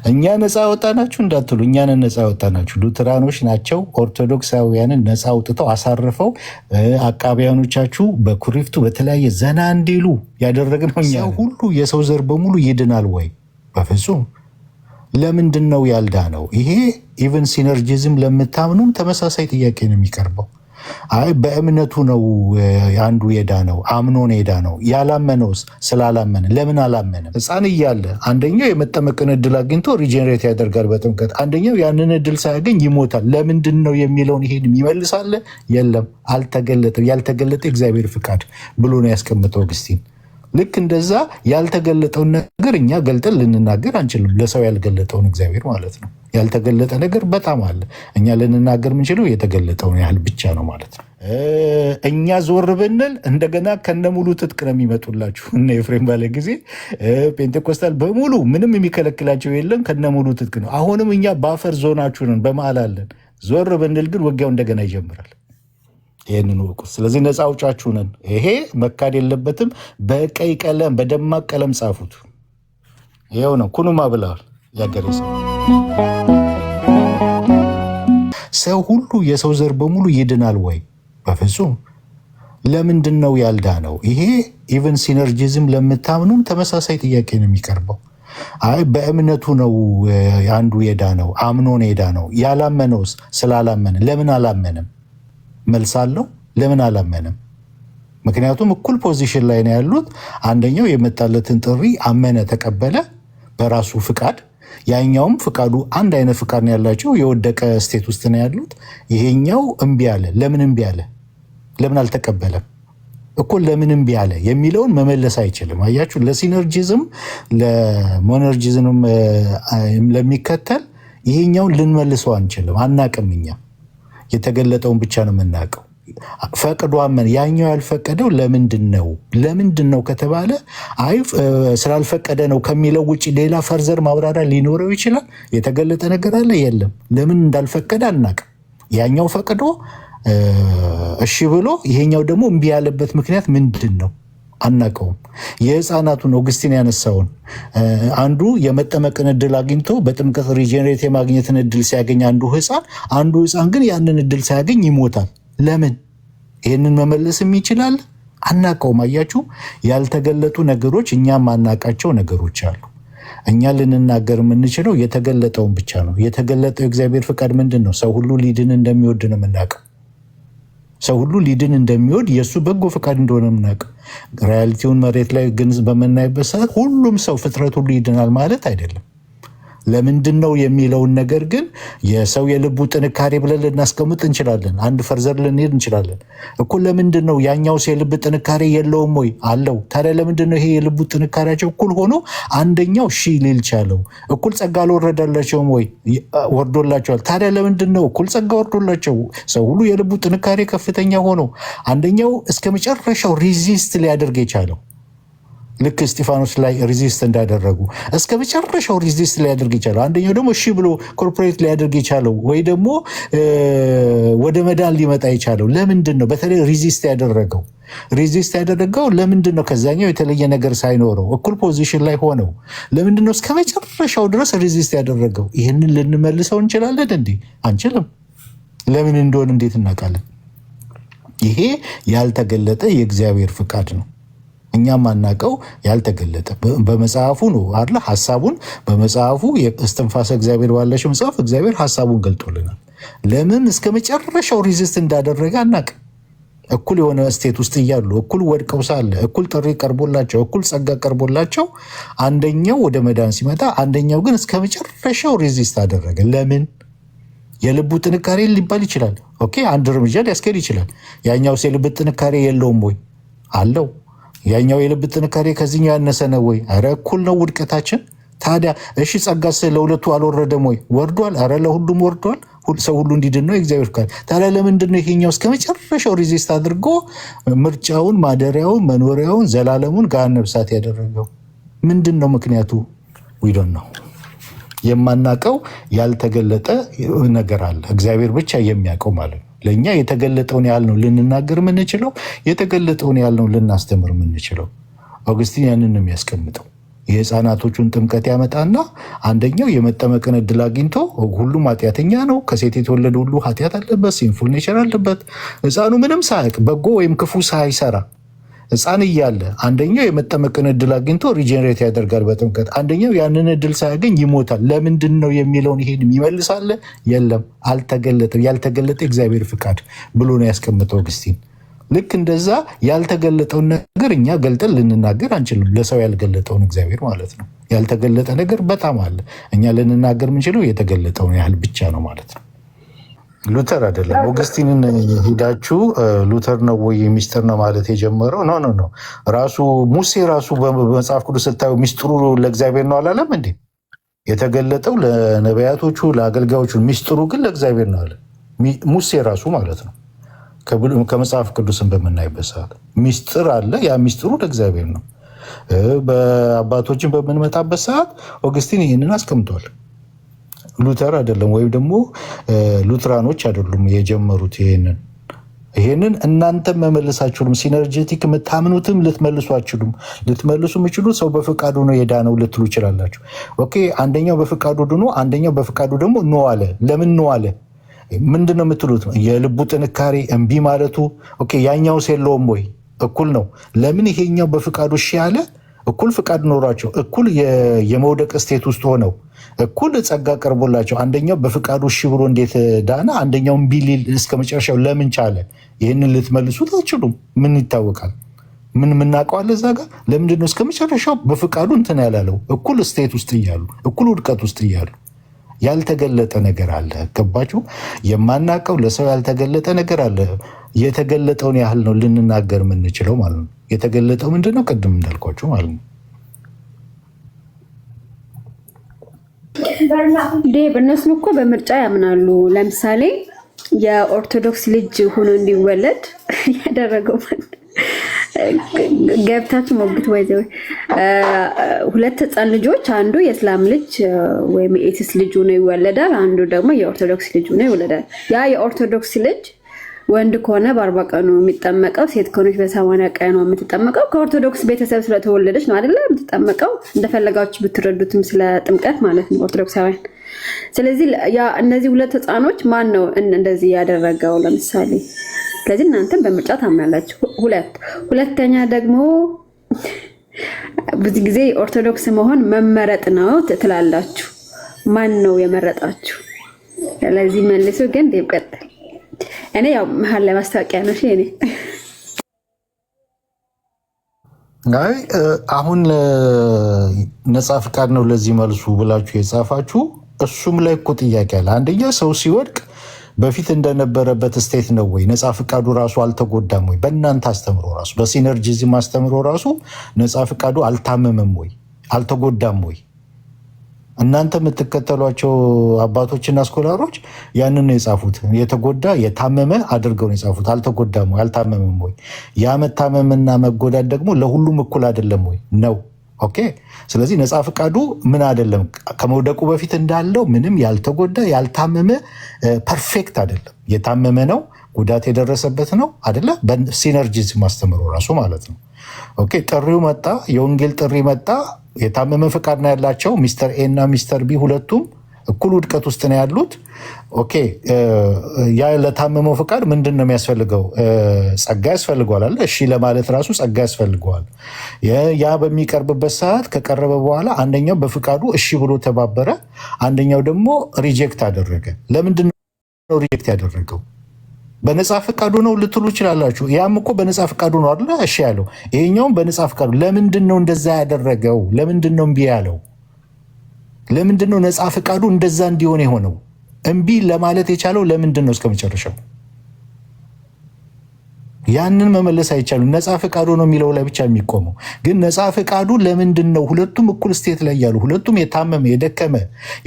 እኛ ነፃ ወጣናችሁ እንዳትሉ፣ እኛን ነፃ ወጣናችሁ። ሉትራኖች ናቸው ኦርቶዶክሳውያንን ነፃ አውጥተው አሳርፈው አቃቢያኖቻችሁ በኩሪፍቱ በተለያየ ዘና እንዲሉ ያደረግነው እኛ። ሁሉ የሰው ዘር በሙሉ ይድናል ወይ? በፍጹም። ለምንድን ነው ያልዳነው? ይሄ ኢቨን ሲነርጂዝም ለምታምኑም ተመሳሳይ ጥያቄ ነው የሚቀርበው። አይ በእምነቱ ነው አንዱ የዳነው፣ አምኖ ነው የዳነው። ያላመነውስ? ስላላመነ። ለምን አላመነም? ሕፃን እያለ አንደኛው የመጠመቅን እድል አግኝቶ ሪጀነሬት ያደርጋል በጥምቀት፣ አንደኛው ያንን እድል ሳያገኝ ይሞታል። ለምንድን ነው የሚለውን ይሄን ይመልሳለ? የለም፣ አልተገለጠም። ያልተገለጠ እግዚአብሔር ፍቃድ ብሎ ነው ያስቀምጠው አውግስቲን። ልክ እንደዛ ያልተገለጠውን ነገር እኛ ገልጠን ልንናገር አንችልም። ለሰው ያልገለጠውን እግዚአብሔር ማለት ነው። ያልተገለጠ ነገር በጣም አለ። እኛ ልንናገር የምንችለው የተገለጠውን ያህል ብቻ ነው ማለት ነው። እኛ ዞር ብንል እንደገና ከነሙሉ ትጥቅ ነው የሚመጡላችሁ። እነ ኤፍሬም ባለ ጊዜ ፔንቴኮስታል በሙሉ ምንም የሚከለክላቸው የለም፣ ከነሙሉ ትጥቅ ነው። አሁንም እኛ በአፈር ዞናችሁ ነን፣ በመሀል አለን። ዞር ብንል ግን ውጊያው እንደገና ይጀምራል። ይህንን ወቁ። ስለዚህ ነፃ አውጫችሁ ነን። ይሄ መካድ የለበትም። በቀይ ቀለም በደማቅ ቀለም ጻፉት። ይኸው ነው። ኩኑማ ብለዋል ያገሬ ሰው። ሰው ሁሉ የሰው ዘር በሙሉ ይድናል ወይ? በፍጹም። ለምንድን ነው ያልዳነው? ይሄ ኢቨን ሲነርጂዝም ለምታምኑም ተመሳሳይ ጥያቄ ነው የሚቀርበው። አይ በእምነቱ ነው አንዱ የዳነው፣ አምኖ ነው የዳነው። ያላመነውስ? ስላላመነ። ለምን አላመነም? መልስ አለው። ለምን አላመነም? ምክንያቱም እኩል ፖዚሽን ላይ ነው ያሉት። አንደኛው የመጣለትን ጥሪ አመነ፣ ተቀበለ በራሱ ፍቃድ። ያኛውም ፍቃዱ አንድ አይነት ፍቃድ ነው ያላቸው። የወደቀ ስቴት ውስጥ ነው ያሉት። ይሄኛው እምቢ አለ። ለምን እምቢ አለ? ለምን አልተቀበለም? እኩል ለምን እምቢ አለ የሚለውን መመለስ አይችልም። አያችሁ፣ ለሲነርጂዝም ለሞነርጂዝም ለሚከተል ይሄኛውን ልንመልሰው አንችልም፣ አናቅም። እኛ የተገለጠውን ብቻ ነው የምናውቀው። ፈቅዶ አመን። ያኛው ያልፈቀደው ለምንድን ነው? ለምንድን ነው ከተባለ አይ ስላልፈቀደ ነው ከሚለው ውጭ ሌላ ፈርዘር ማብራሪያ ሊኖረው ይችላል። የተገለጠ ነገር አለ? የለም። ለምን እንዳልፈቀደ አናውቅም። ያኛው ፈቅዶ እሺ ብሎ ይሄኛው ደግሞ እምቢ ያለበት ምክንያት ምንድን ነው? አናውቀውም። የህፃናቱን ኦግስቲን ያነሳውን አንዱ የመጠመቅን እድል አግኝቶ በጥምቀት ሪጀነሬት የማግኘትን እድል ሲያገኝ አንዱ ህፃን ግን ያንን እድል ሳያገኝ ይሞታል። ለምን? ይህንን መመለስም ይችላል? አናውቀውም። አያችሁ፣ ያልተገለጡ ነገሮች፣ እኛ ማናውቃቸው ነገሮች አሉ። እኛ ልንናገር የምንችለው የተገለጠውን ብቻ ነው። የተገለጠው የእግዚአብሔር ፍቃድ ምንድን ነው? ሰው ሁሉ ሊድን እንደሚወድ ነው የምናውቀው። ሰው ሁሉ ሊድን እንደሚወድ የእሱ በጎ ፈቃድ እንደሆነ የምናውቀው። ሪያሊቲውን መሬት ላይ ግን በምናይበት ሰዓት ሁሉም ሰው ፍጥረት ሁሉ ይድናል ማለት አይደለም። ለምንድን ነው የሚለውን ነገር ግን የሰው የልቡ ጥንካሬ ብለን ልናስቀምጥ እንችላለን። አንድ ፈርዘር ልንሄድ እንችላለን እኮ። ለምንድን ነው ያኛው የልብ ጥንካሬ የለውም ወይ? አለው። ታዲያ ለምንድን ነው ይሄ የልቡ ጥንካሬያቸው እኩል ሆኖ አንደኛው ሊል ቻለው? እኩል ጸጋ አልወረዳላቸውም ወይ? ወርዶላቸዋል። ታዲያ ለምንድን ነው እኩል ጸጋ ወርዶላቸው ሰው ሁሉ የልቡ ጥንካሬ ከፍተኛ ሆኖ አንደኛው እስከ መጨረሻው ሪዚስት ሊያደርግ የቻለው? ልክ እስጢፋኖስ ላይ ሪዚስት እንዳደረጉ እስከ መጨረሻው ሪዚስት ሊያደርግ የቻለው አንደኛው ደግሞ እሺ ብሎ ኮርፖሬት ሊያደርግ የቻለው ወይ ደግሞ ወደ መዳን ሊመጣ የቻለው ለምንድን ነው? በተለይ ሪዚስት ያደረገው ለምንድን ነው? ከዛኛው የተለየ ነገር ሳይኖረው እኩል ፖዚሽን ላይ ሆነው ለምንድን ነው እስከ መጨረሻው ድረስ ሪዚስት ያደረገው? ይህንን ልንመልሰው እንችላለን እንዴ? አንችልም። ለምን እንደሆነ እንዴት እናውቃለን? ይሄ ያልተገለጠ የእግዚአብሔር ፍቃድ ነው። እኛም ማናቀው ያልተገለጠ በመጽሐፉ ነው አለ። ሐሳቡን በመጽሐፉ የእስትንፋሰ እግዚአብሔር ባለሽው መጽሐፍ እግዚአብሔር ሐሳቡን ገልጦልናል። ለምን እስከ መጨረሻው ሪዚስት እንዳደረገ አናቅም። እኩል የሆነ ስቴት ውስጥ እያሉ እኩል ወድቀው ሳለ እኩል ጥሪ ቀርቦላቸው እኩል ጸጋ ቀርቦላቸው አንደኛው ወደ መዳን ሲመጣ አንደኛው ግን እስከ መጨረሻው ሪዚስት አደረገ። ለምን? የልቡ ጥንካሬ ሊባል ይችላል። ኦኬ፣ አንድ እርምጃ ሊያስኬድ ይችላል። ያኛውስ የልብ ጥንካሬ የለውም ወይ? አለው። ያኛው የልብ ጥንካሬ ከዚህኛው ያነሰ ነው ወይ? አረ እኩል ነው ውድቀታችን። ታዲያ እሺ ጸጋስ ለሁለቱ አልወረደም ወይ? ወርዷል። አረ ለሁሉም ወርዷል። ሰው ሁሉ እንዲድን ነው የእግዚአብሔር ቃል። ታዲያ ለምንድን ነው ይሄኛው እስከ መጨረሻው ሪዚስት አድርጎ ምርጫውን፣ ማደሪያውን፣ መኖሪያውን፣ ዘላለሙን ገሃነመ እሳት ያደረገው? ምንድን ነው ምክንያቱ? ዊዶን ነው የማናቀው። ያልተገለጠ ነገር አለ፣ እግዚአብሔር ብቻ የሚያውቀው ማለት ነው። ለእኛ የተገለጠውን ያህል ነው ልንናገር የምንችለው፣ የተገለጠውን ያህል ነው ልናስተምር የምንችለው። አውግስቲን ያንን ነው የሚያስቀምጠው። የህፃናቶቹን ጥምቀት ያመጣና አንደኛው የመጠመቅን እድል አግኝቶ ሁሉም ኃጢአተኛ ነው፣ ከሴት የተወለደ ሁሉ ኃጢአት አለበት፣ ሲንፉል ኔቸር አለበት። ህፃኑ ምንም ሳያውቅ በጎ ወይም ክፉ ሳይሰራ ህፃን እያለ አንደኛው የመጠመቅን እድል አግኝቶ ሪጀነሬት ያደርጋል በጥምቀት፣ አንደኛው ያንን እድል ሳያገኝ ይሞታል። ለምንድን ነው የሚለውን ይሄን ይመልሳለ? የለም አልተገለጠም። ያልተገለጠ እግዚአብሔር ፍቃድ ብሎ ነው ያስቀምጠው አውግስቲን። ልክ እንደዛ ያልተገለጠውን ነገር እኛ ገልጠን ልንናገር አንችልም። ለሰው ያልገለጠውን እግዚአብሔር ማለት ነው። ያልተገለጠ ነገር በጣም አለ። እኛ ልንናገር የምንችለው የተገለጠውን ያህል ብቻ ነው ማለት ነው። ሉተር አይደለም። ኦገስቲንን ሄዳችሁ ሉተር ነው ወይ ሚስጥር ነው ማለት የጀመረው? ኖ ራሱ ሙሴ ራሱ በመጽሐፍ ቅዱስ ስታዩ ሚስጥሩ ለእግዚአብሔር ነው አላለም እንዴ? የተገለጠው ለነቢያቶቹ ለአገልጋዮቹ፣ ሚስጥሩ ግን ለእግዚአብሔር ነው አለ ሙሴ ራሱ ማለት ነው። ከመጽሐፍ ቅዱስን በምናይበት ሰዓት ሚስጥር አለ። ያ ሚስጥሩ ለእግዚአብሔር ነው። በአባቶችን በምንመጣበት ሰዓት ኦገስቲን ይህንን አስቀምጧል። ሉተር አይደለም፣ ወይም ደግሞ ሉትራኖች አይደሉም የጀመሩት ይሄንን እናንተ መመለስ አችሉም። ሲነርጀቲክ የምታምኑትም ልትመልሱ አችሉም። ልትመልሱ የምችሉት ሰው በፍቃዱ ነው የዳነው ልትሉ ይችላላችሁ። ኦኬ፣ አንደኛው በፍቃዱ ድኖ አንደኛው በፍቃዱ ደግሞ ኖ አለ። ለምን ኖ አለ? ምንድን ነው የምትሉት? የልቡ ጥንካሬ እምቢ ማለቱ። ኦኬ፣ ያኛውስ የለውም ወይ? እኩል ነው። ለምን ይሄኛው በፍቃዱ እሺ አለ? እኩል ፍቃድ ኖሯቸው እኩል የመውደቅ ስቴት ውስጥ ሆነው እኩል ጸጋ ቀርቦላቸው አንደኛው በፍቃዱ እሺ ብሎ እንዴት ዳና? አንደኛው እምቢ ሊል እስከ መጨረሻው ለምን ቻለ? ይህንን ልትመልሱት አትችሉም። ምን ይታወቃል? ምን ምናውቀዋለ እዛ ጋር? ለምንድን ነው እስከ መጨረሻው በፍቃዱ እንትን ያላለው? እኩል ስቴት ውስጥ እያሉ እኩል ውድቀት ውስጥ እያሉ ያልተገለጠ ነገር አለ። ገባችሁ? የማናውቀው ለሰው ያልተገለጠ ነገር አለ። የተገለጠውን ያህል ነው ልንናገር የምንችለው ማለት ነው። የተገለጠው ምንድን ነው? ቅድም እንዳልኳችሁ ማለት ነው። ዴቭ እነሱም እኮ በምርጫ ያምናሉ። ለምሳሌ የኦርቶዶክስ ልጅ ሆኖ እንዲወለድ ያደረገው ገብታችሁ ሞግት ወይዘው ሁለት ህፃን ልጆች፣ አንዱ የእስላም ልጅ ወይም የኤቲስ ልጅ ሆኖ ይወለዳል፣ አንዱ ደግሞ የኦርቶዶክስ ልጅ ሆኖ ይወለዳል። ያ የኦርቶዶክስ ልጅ ወንድ ከሆነ በ40 ቀኑ የሚጠመቀው፣ ሴት ከሆነች በ80 ቀኑ የምትጠመቀው ከኦርቶዶክስ ቤተሰብ ስለተወለደች ነው አይደለ? የምትጠመቀው እንደፈለጋችሁ ብትረዱትም ስለ ጥምቀት ማለት ነው ኦርቶዶክሳውያን። ስለዚህ እነዚህ ሁለት ህፃኖች ማን ነው እንደዚህ ያደረገው? ለምሳሌ ስለዚህ እናንተም በምርጫ ታምናላችሁ። ሁለተኛ ደግሞ ብዙ ጊዜ ኦርቶዶክስ መሆን መመረጥ ነው ትላላችሁ። ማን ነው የመረጣችሁ? ስለዚህ መልሱ። ግን ይቀጥል። እኔ ያው መሀል ላይ ማስታወቂያ ነው። እኔ አሁን ነፃ ፍቃድ ነው ለዚህ መልሱ ብላችሁ የጻፋችሁ እሱም ላይ እኮ ጥያቄ አለ። አንደኛ ሰው ሲወድቅ በፊት እንደነበረበት ስቴት ነው ወይ? ነፃ ፍቃዱ ራሱ አልተጎዳም ወይ? በእናንተ አስተምሮ ራሱ በሲነርጂዝም አስተምሮ ራሱ ነፃ ፍቃዱ አልታመመም ወይ? አልተጎዳም ወይ? እናንተ የምትከተሏቸው አባቶችና ስኮላሮች ያንን ነው የጻፉት። የተጎዳ የታመመ አድርገው ነው የጻፉት። አልተጎዳም ወይ? አልታመመም ወይ? ያ መታመምና መጎዳት ደግሞ ለሁሉም እኩል አይደለም ወይ? ነው። ኦኬ። ስለዚህ ነፃ ፍቃዱ ምን አይደለም፣ ከመውደቁ በፊት እንዳለው ምንም ያልተጎዳ ያልታመመ ፐርፌክት አይደለም። የታመመ ነው፣ ጉዳት የደረሰበት ነው አይደለ? በሲነርጂዝም ማስተምሮ ራሱ ማለት ነው። ኦኬ። ጥሪው መጣ፣ የወንጌል ጥሪ መጣ። የታመመ ፍቃድ ነው ያላቸው ሚስተር ኤ እና ሚስተር ቢ ሁለቱም እኩል ውድቀት ውስጥ ነው ያሉት። ኦኬ። ያ ለታመመው ፍቃድ ምንድን ነው የሚያስፈልገው? ጸጋ ያስፈልገዋል አለ። እሺ ለማለት ራሱ ጸጋ ያስፈልገዋል። ያ በሚቀርብበት ሰዓት ከቀረበ በኋላ አንደኛው በፍቃዱ እሺ ብሎ ተባበረ፣ አንደኛው ደግሞ ሪጀክት አደረገ። ለምንድን ነው ሪጀክት ያደረገው? በነፃ ፍቃዱ ነው ልትሉ ይችላላችሁ። ያም እኮ በነፃ ፍቃዱ ነው አይደለ? እሺ ያለው ይሄኛውም በነፃ ፍቃዱ። ለምንድን ነው እንደዛ ያደረገው? ለምንድን ነው እምቢ ያለው? ለምንድን ነው ነፃ ፍቃዱ እንደዛ እንዲሆን የሆነው? እምቢ ለማለት የቻለው ለምንድን ነው? እስከ መጨረሻው ያንን መመለስ አይቻሉም። ነፃ ፍቃዱ ነው የሚለው ላይ ብቻ የሚቆመው ግን ነፃ ፍቃዱ ለምንድን ነው? ሁለቱም እኩል ስቴት ላይ ያሉ፣ ሁለቱም የታመመ የደከመ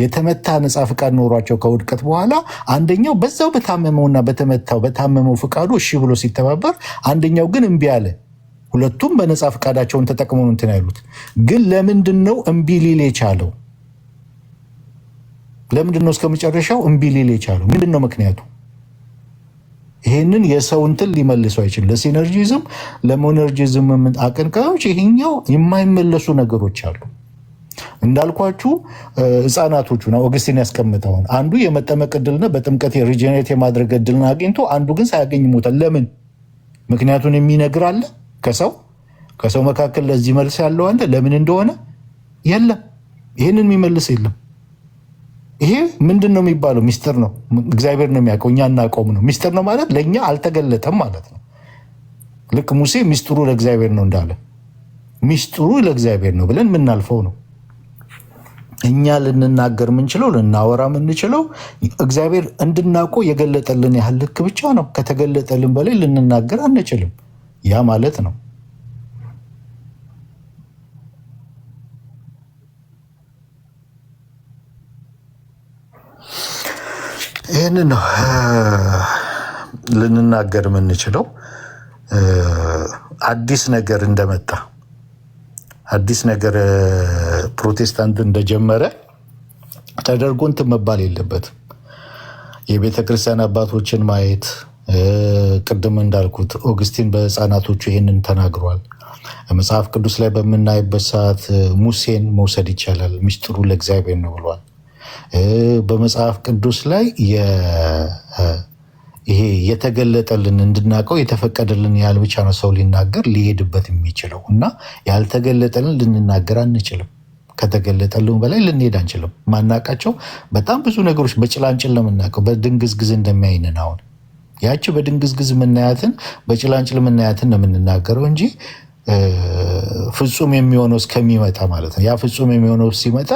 የተመታ ነፃ ፍቃድ ኖሯቸው ከውድቀት በኋላ አንደኛው በዛው በታመመውና በተመታው በታመመው ፍቃዱ እሺ ብሎ ሲተባበር፣ አንደኛው ግን እምቢ አለ። ሁለቱም በነፃ ፍቃዳቸውን ተጠቅመው እንትን ያሉት ግን ለምንድን ነው እምቢ ሊል የቻለው? ለምንድን ነው እስከ መጨረሻው እምቢ ሊል የቻለው? ምንድን ነው ምክንያቱ? ይሄንን የሰው እንትን ሊመልሰው አይችልም። ለሲነርጂዝም ለሞነርጂዝም አቀንቃዮች ይሄኛው የማይመለሱ ነገሮች አሉ። እንዳልኳችሁ ህፃናቶቹን ኦገስቲን ያስቀምጠውን አንዱ የመጠመቅ እድልና በጥምቀት ሪጀኔሬት የማድረግ እድልን አግኝቶ አንዱ ግን ሳያገኝ ይሞታል። ለምን? ምክንያቱን የሚነግር አለ ከሰው መካከል ለዚህ መልስ ያለው አለ። ለምን እንደሆነ የለም። ይህንን የሚመልስ የለም። ይሄ ምንድን ነው የሚባለው? ሚስጥር ነው። እግዚአብሔር ነው የሚያውቀው፣ እኛ እናውቀውም ነው። ሚስጥር ነው ማለት ለእኛ አልተገለጠም ማለት ነው። ልክ ሙሴ ሚስጥሩ ለእግዚአብሔር ነው እንዳለ ሚስጥሩ ለእግዚአብሔር ነው ብለን የምናልፈው ነው። እኛ ልንናገር የምንችለው ልናወራ የምንችለው እግዚአብሔር እንድናውቀው የገለጠልን ያህል ልክ ብቻ ነው። ከተገለጠልን በላይ ልንናገር አንችልም። ያ ማለት ነው። ይህንን ነው ልንናገር የምንችለው። አዲስ ነገር እንደመጣ አዲስ ነገር ፕሮቴስታንት እንደጀመረ ተደርጎ እንትን መባል የለበትም። የቤተ ክርስቲያን አባቶችን ማየት ቅድም እንዳልኩት ኦገስቲን በህፃናቶቹ ይህንን ተናግሯል። መጽሐፍ ቅዱስ ላይ በምናይበት ሰዓት ሙሴን መውሰድ ይቻላል። ሚስጥሩ ለእግዚአብሔር ነው ብሏል። በመጽሐፍ ቅዱስ ላይ ይሄ የተገለጠልን እንድናውቀው የተፈቀደልን ያህል ብቻ ነው ሰው ሊናገር ሊሄድበት የሚችለው እና ያልተገለጠልን ልንናገር አንችልም። ከተገለጠልን በላይ ልንሄድ አንችልም። ማናቃቸው በጣም ብዙ ነገሮች በጭላንጭል ለምናውቀው በድንግዝግዝ እንደሚያይንን አሁን ያቺ በድንግዝግዝ የምናያትን በጭላንጭል የምናያትን ነው የምንናገረው እንጂ ፍጹም የሚሆነው እስከሚመጣ ማለት ነው። ያ ፍጹም የሚሆነው ሲመጣ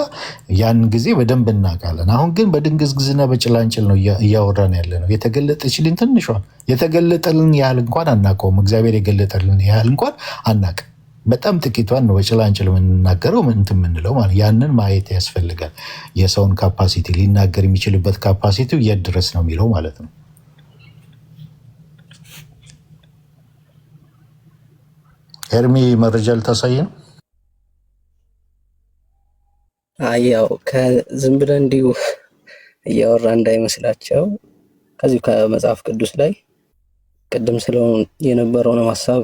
ያን ጊዜ በደንብ እናውቃለን። አሁን ግን በድንግዝግዝና በጭላንጭል ነው እያወራን ያለ ነው። የተገለጠችልን ትንሿን የተገለጠልን ያህል እንኳን አናውቀውም። እግዚአብሔር የገለጠልን ያህል እንኳን አናውቅም። በጣም ጥቂቷን ነው በጭላንጭል የምንናገረው እንትን የምንለው ማለት። ያንን ማየት ያስፈልጋል። የሰውን ካፓሲቲ ሊናገር የሚችልበት ካፓሲቲው የት ድረስ ነው የሚለው ማለት ነው። ኤርሚ መረጃ ልታሳይ ነው? ያው ከዝም ብለን እንዲሁ እያወራ እንዳይመስላቸው ከዚሁ ከመጽሐፍ ቅዱስ ላይ ቅድም ስለሆን የነበረውን ሀሳብ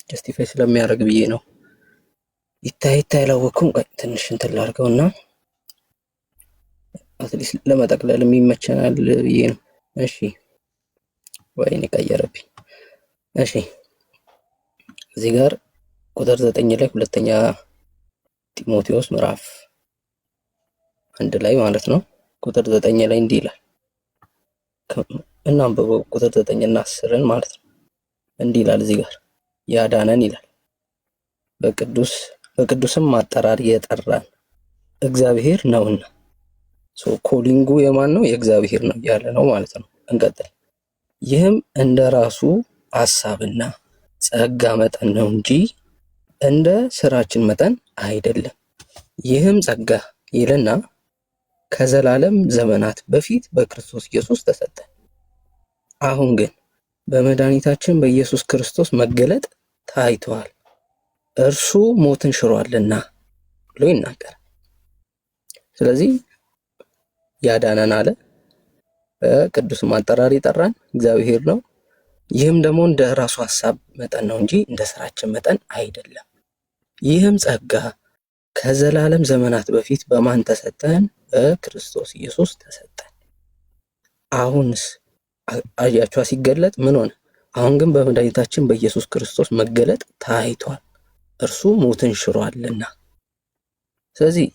ጀስቲፋይ ስለሚያደርግ ብዬ ነው። ይታይ አላወኩም። ትንሽ እንትን ላድርገውና አትሊስት ለመጠቅለል የሚመቸናል ብዬ ነው። እሺ፣ ወይኔ ቀየረብኝ። እሺ፣ እዚህ ጋር ቁጥር 9 ላይ ሁለተኛ ጢሞቴዎስ ምዕራፍ 1 ላይ ማለት ነው። ቁጥር 9 ላይ እንዲህ ይላል እና አንብበው ቁጥር 9 እና 10 ማለት ነው። እንዲህ ይላል እዚህ ጋር ያዳነን ይላል በቅዱስም አጠራር የጠራን እግዚአብሔር ነውና። ኮሊንጉ የማን ነው? የእግዚአብሔር ነው ያለ ነው ማለት ነው። እንቀጥል። ይህም እንደ ራሱ ሐሳብና ጸጋ መጠን ነው እንጂ እንደ ስራችን መጠን አይደለም። ይህም ጸጋ ይልና ከዘላለም ዘመናት በፊት በክርስቶስ ኢየሱስ ተሰጠን። አሁን ግን በመድኃኒታችን በኢየሱስ ክርስቶስ መገለጥ ታይቷል። እርሱ ሞትን ሽሯልና ብሎ ይናገራል። ስለዚህ ያዳነን አለ። በቅዱስም አጠራር የጠራን እግዚአብሔር ነው። ይህም ደግሞ እንደ ራሱ ሐሳብ መጠን ነው እንጂ እንደ ስራችን መጠን አይደለም። ይህም ጸጋ ከዘላለም ዘመናት በፊት በማን ተሰጠን? በክርስቶስ ኢየሱስ ተሰጠን። አሁንስ አያቿ ሲገለጥ ምን ሆነ? አሁን ግን በመድኃኒታችን በኢየሱስ ክርስቶስ መገለጥ ታይቷል። እርሱ ሞትን ሽሯልና። ስለዚህ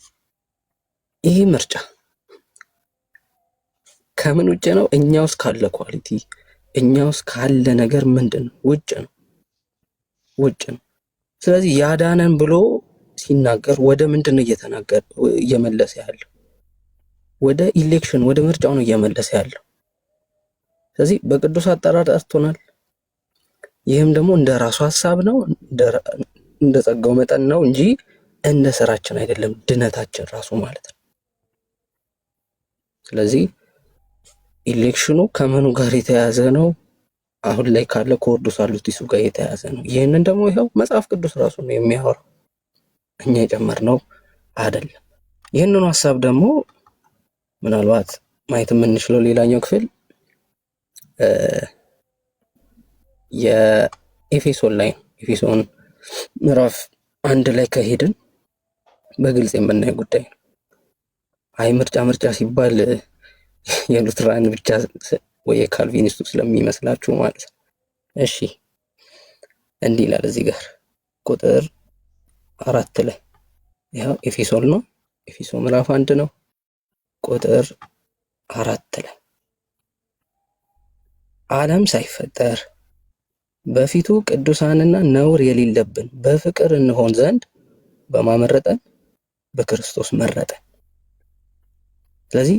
ይህ ምርጫ ከምን ውጭ ነው? እኛ ውስጥ ካለ ኳሊቲ፣ እኛ ውስጥ ካለ ነገር ምንድን ነው? ውጭ ነው። ስለዚህ ያዳነን ብሎ ሲናገር ወደ ምንድን ነው እየመለሰ ያለው? ወደ ኢሌክሽን፣ ወደ ምርጫው ነው እየመለሰ ያለው። ስለዚህ በቅዱስ አጠራር ጠርቶናል። ይህም ደግሞ እንደ ራሱ ሐሳብ ነው፣ እንደ ጸጋው መጠን ነው እንጂ እንደ ስራችን አይደለም። ድነታችን ራሱ ማለት ነው። ስለዚህ ኢሌክሽኑ ከምኑ ጋር የተያዘ ነው? አሁን ላይ ካለ ከወርዱ ሳሉቲሱ ጋር የተያዘ ነው። ይህንን ደግሞ ይኸው መጽሐፍ ቅዱስ ራሱ ነው የሚያወራው፣ እኛ የጨመርነው አይደለም። ይህንኑ ሐሳብ ደግሞ ምናልባት ማየት የምንችለው ሌላኛው ክፍል የኤፌሶን ላይ ኤፌሶን ምዕራፍ 1 ላይ ከሄድን በግልጽ የምናየው ጉዳይ ነው። አይ ምርጫ ሲባል የሉትራን ብቻ ወይ የካልቪኒስቱ ስለሚመስላችሁ ማለት ነው። እሺ እንዲህ ይላል እዚህ ጋር ቁጥር 4 ላይ ያው ኤፌሶን ነው። ኤፌሶን ምዕራፍ 1 ነው ቁጥር 4 ላይ ዓለም ሳይፈጠር በፊቱ ቅዱሳንና ነውር የሌለብን በፍቅር እንሆን ዘንድ በማመረጠን በክርስቶስ መረጠን። ስለዚህ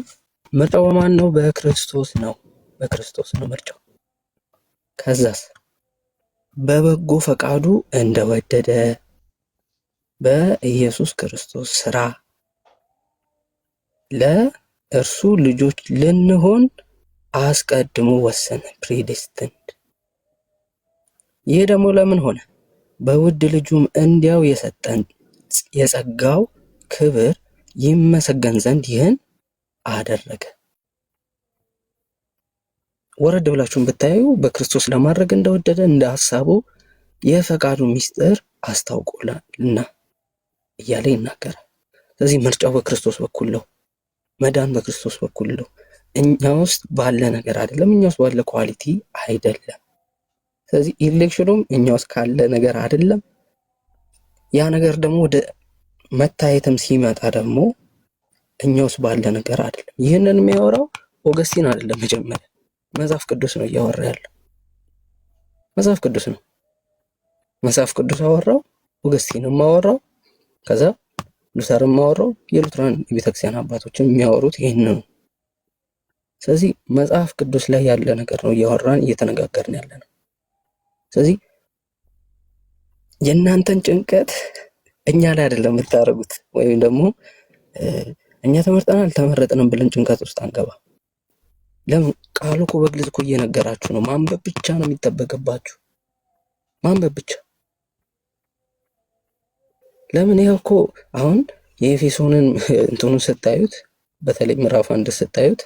ምርጫው በማን ነው? በክርስቶስ ነው። በክርስቶስ ነው ምርጫው። ከዛስ በበጎ ፈቃዱ እንደወደደ በኢየሱስ ክርስቶስ ስራ ለእርሱ ልጆች ልንሆን አስቀድሞ ወሰነ። ፕሪዴስትንድ። ይህ ደግሞ ለምን ሆነ? በውድ ልጁም እንዲያው የሰጠን የጸጋው ክብር ይመሰገን ዘንድ ይህን አደረገ። ወረድ ብላችሁን ብታዩ በክርስቶስ ለማድረግ እንደወደደ እንደ ሐሳቡ የፈቃዱ ምስጢር አስታውቆልና እያለ ይናገራል። ስለዚህ ምርጫው በክርስቶስ በኩል ነው። መዳን በክርስቶስ በኩል ነው። እኛ ውስጥ ባለ ነገር አይደለም። እኛ ውስጥ ባለ ኳሊቲ አይደለም። ስለዚህ ኢሌክሽኑም እኛ ውስጥ ካለ ነገር አይደለም። ያ ነገር ደግሞ ወደ መታየትም ሲመጣ ደግሞ እኛ ውስጥ ባለ ነገር አይደለም። ይህንን የሚያወራው ኦገስቲን አይደለም። መጀመሪያ መጽሐፍ ቅዱስ ነው እያወራ ያለው። መጽሐፍ ቅዱስ ነው። መጽሐፍ ቅዱስ አወራው፣ ኦገስቲንም አወራው፣ ከዛ ሉተርም አወራው። የሉትራን ቤተክርስቲያን አባቶችም የሚያወሩት ይህን ነው። ስለዚህ መጽሐፍ ቅዱስ ላይ ያለ ነገር ነው እያወራን እየተነጋገርን ያለ ነው። ስለዚህ የእናንተን ጭንቀት እኛ ላይ አይደለም የምታደርጉት፣ ወይም ደግሞ እኛ ተመርጠናል አልተመረጥንም ብለን ጭንቀት ውስጥ አንገባ። ለምን? ቃሉ እኮ በግልጽ እኮ እየነገራችሁ ነው። ማንበብ ብቻ ነው የሚጠበቅባችሁ፣ ማንበብ ብቻ። ለምን? ይሄ እኮ አሁን የኤፌሶንን እንትኑን ስታዩት፣ በተለይ ምዕራፍ 1 ስታዩት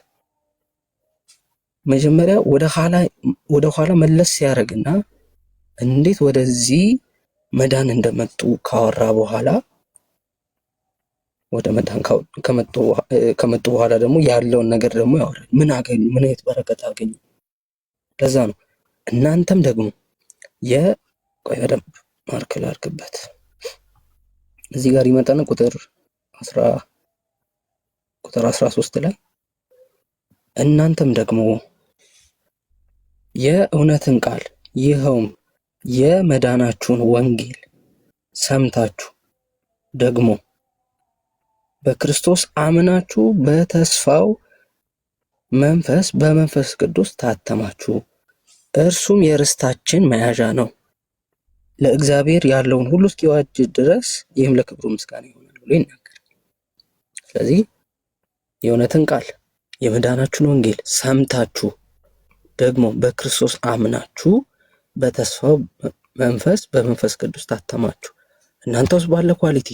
መጀመሪያ ወደ ኋላ መለስ ሲያደርግና እንዴት ወደዚህ መዳን እንደመጡ ካወራ በኋላ ወደ መዳን ከመጡ በኋላ ደግሞ ያለውን ነገር ደግሞ ያወራል። ምን አገኙ? ምን አይነት በረከት አገኙ? ለዛ ነው እናንተም ደግሞ ቆይ በደንብ ማርክ ላድርግበት። እዚህ ጋር ይመጣና ቁጥር 13 ላይ እናንተም ደግሞ የእውነትን ቃል ይኸውም የመዳናችሁን ወንጌል ሰምታችሁ ደግሞ በክርስቶስ አምናችሁ በተስፋው መንፈስ በመንፈስ ቅዱስ ታተማችሁ። እርሱም የርስታችን መያዣ ነው፣ ለእግዚአብሔር ያለውን ሁሉ እስኪዋጅ ድረስ ይህም ለክብሩ ምስጋና ይሆናል ብሎ ይናገራል። ስለዚህ የእውነትን ቃል የመዳናችሁን ወንጌል ሰምታችሁ ደግሞ በክርስቶስ አምናችሁ በተስፋው መንፈስ በመንፈስ ቅዱስ ታተማችሁ። እናንተ ውስጥ ባለ ኳሊቲ፣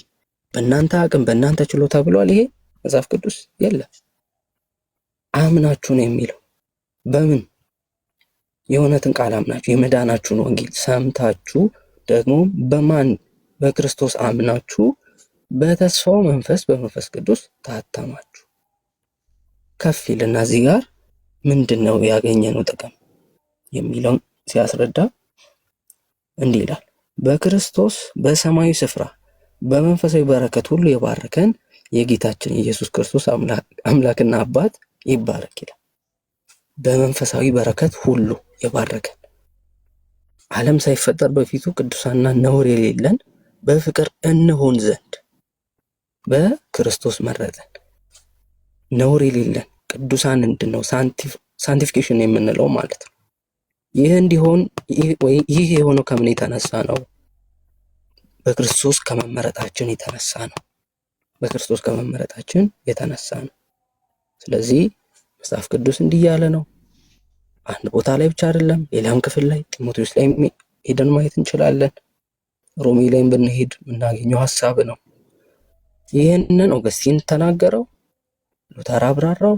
በእናንተ አቅም፣ በእናንተ ችሎታ ብሏል። ይሄ መጽሐፍ ቅዱስ የለም። አምናችሁ ነው የሚለው። በምን? የእውነትን ቃል አምናችሁ የመዳናችሁን ወንጌል ሰምታችሁ ደግሞ በማን? በክርስቶስ አምናችሁ በተስፋው መንፈስ በመንፈስ ቅዱስ ታተማችሁ። ከፍ ይልና እዚህ ጋር ምንድን ነው ያገኘነው ጥቅም የሚለውን ሲያስረዳ እንዲህ ይላል። በክርስቶስ በሰማያዊ ስፍራ በመንፈሳዊ በረከት ሁሉ የባረከን የጌታችን ኢየሱስ ክርስቶስ አምላክና አባት ይባረክ ይላል። በመንፈሳዊ በረከት ሁሉ የባረከን ዓለም ሳይፈጠር በፊቱ ቅዱሳንና ነውር የሌለን በፍቅር እንሆን ዘንድ በክርስቶስ መረጠን። ነውር የሌለን ቅዱሳን እንድንሆን ሳንቲፊኬሽን የምንለው ማለት ነው። ይህ እንዲሆን ይህ የሆነው ከምን የተነሳ ነው? በክርስቶስ ከመመረጣችን የተነሳ ነው። በክርስቶስ ከመመረጣችን የተነሳ ነው። ስለዚህ መጽሐፍ ቅዱስ እንዲህ ያለ ነው። አንድ ቦታ ላይ ብቻ አይደለም፣ ሌላም ክፍል ላይ ጢሞቴዎስ ላይ ሄደን ማየት እንችላለን። ሮሜ ላይም ብንሄድ የምናገኘው ሐሳብ ነው። ይህንን ኦገስቲን ተናገረው፣ ሉተር አብራራው፣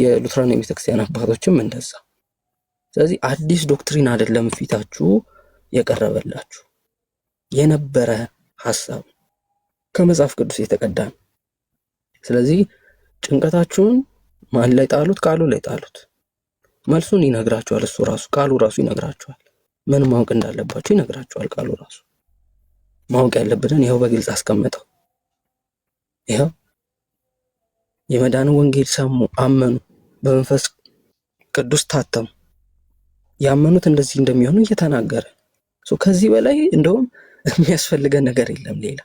የሉትራን የቤተክርስቲያን አባቶችም እንደዛ። ስለዚህ አዲስ ዶክትሪን አይደለም ፊታችሁ የቀረበላችሁ፣ የነበረ ሐሳብ ከመጽሐፍ ቅዱስ የተቀዳ ነው። ስለዚህ ጭንቀታችሁን ማን ላይ ጣሉት? ቃሉ ላይ ጣሉት። መልሱን ይነግራችኋል። እሱ ራሱ ቃሉ ራሱ ይነግራችኋል። ምን ማወቅ እንዳለባችሁ ይነግራችኋል። ቃሉ ራሱ ማወቅ ያለብንን ይኸው በግልጽ አስቀመጠው። ይኸው የመዳን ወንጌል ሰሙ፣ አመኑ፣ በመንፈስ ቅዱስ ታተሙ። ያመኑት እንደዚህ እንደሚሆኑ እየተናገረ ከዚህ በላይ እንደውም የሚያስፈልገን ነገር የለም ሌላ።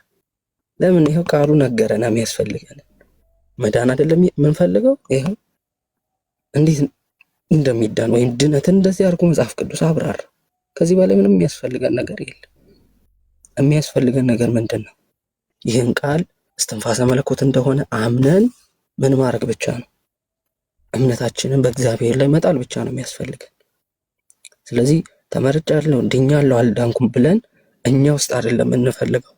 ለምን? ይኸው ቃሉ ነገረን የሚያስፈልገን መዳን አይደለም የምንፈልገው። ይኸው እንዴት እንደሚዳን ወይም ድነትን እንደዚህ አድርጎ መጽሐፍ ቅዱስ አብራራ። ከዚህ በላይ ምንም የሚያስፈልገን ነገር የለም። የሚያስፈልገን ነገር ምንድን ነው? ይህን ቃል እስትንፋሰ መለኮት እንደሆነ አምነን ምን ማድረግ ብቻ ነው? እምነታችንን በእግዚአብሔር ላይ መጣል ብቻ ነው የሚያስፈልገን። ስለዚህ ተመርጫለሁ፣ ድኛለሁ፣ አልዳንኩም ብለን እኛ ውስጥ አይደለም የምንፈልገው፣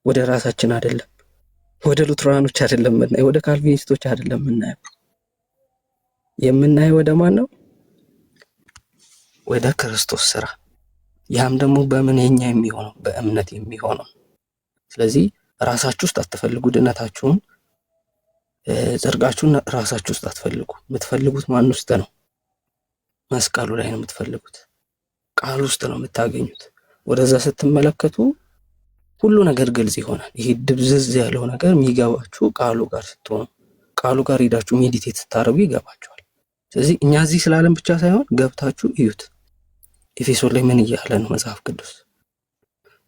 ወደ ራሳችን አይደለም፣ ወደ ሉትራኖች አይደለም የምናየው፣ ወደ ካልቪኒስቶች አይደለም የምናየው ወደ ማን ነው? ወደ ክርስቶስ ስራ። ያም ደግሞ በምን የኛ የሚሆነው? በእምነት የሚሆነው። ስለዚህ ራሳችሁ ውስጥ አትፈልጉ ድነታችሁን፣ ጽድቃችሁን ራሳችሁ ውስጥ አትፈልጉ። የምትፈልጉት ማን ውስጥ ነው? መስቀሉ ላይ ነው የምትፈልጉት። ቃል ውስጥ ነው የምታገኙት። ወደዛ ስትመለከቱ ሁሉ ነገር ግልጽ ይሆናል። ይሄ ድብዝዝ ያለው ነገር የሚገባችሁ ቃሉ ጋር ስትሆኑ፣ ቃሉ ጋር ሄዳችሁ ሜዲቴት ስታደርጉ ይገባችኋል። ስለዚህ እኛ እዚህ ስላለን ብቻ ሳይሆን ገብታችሁ እዩት። ኤፌሶን ላይ ምን እያለ ነው መጽሐፍ ቅዱስ?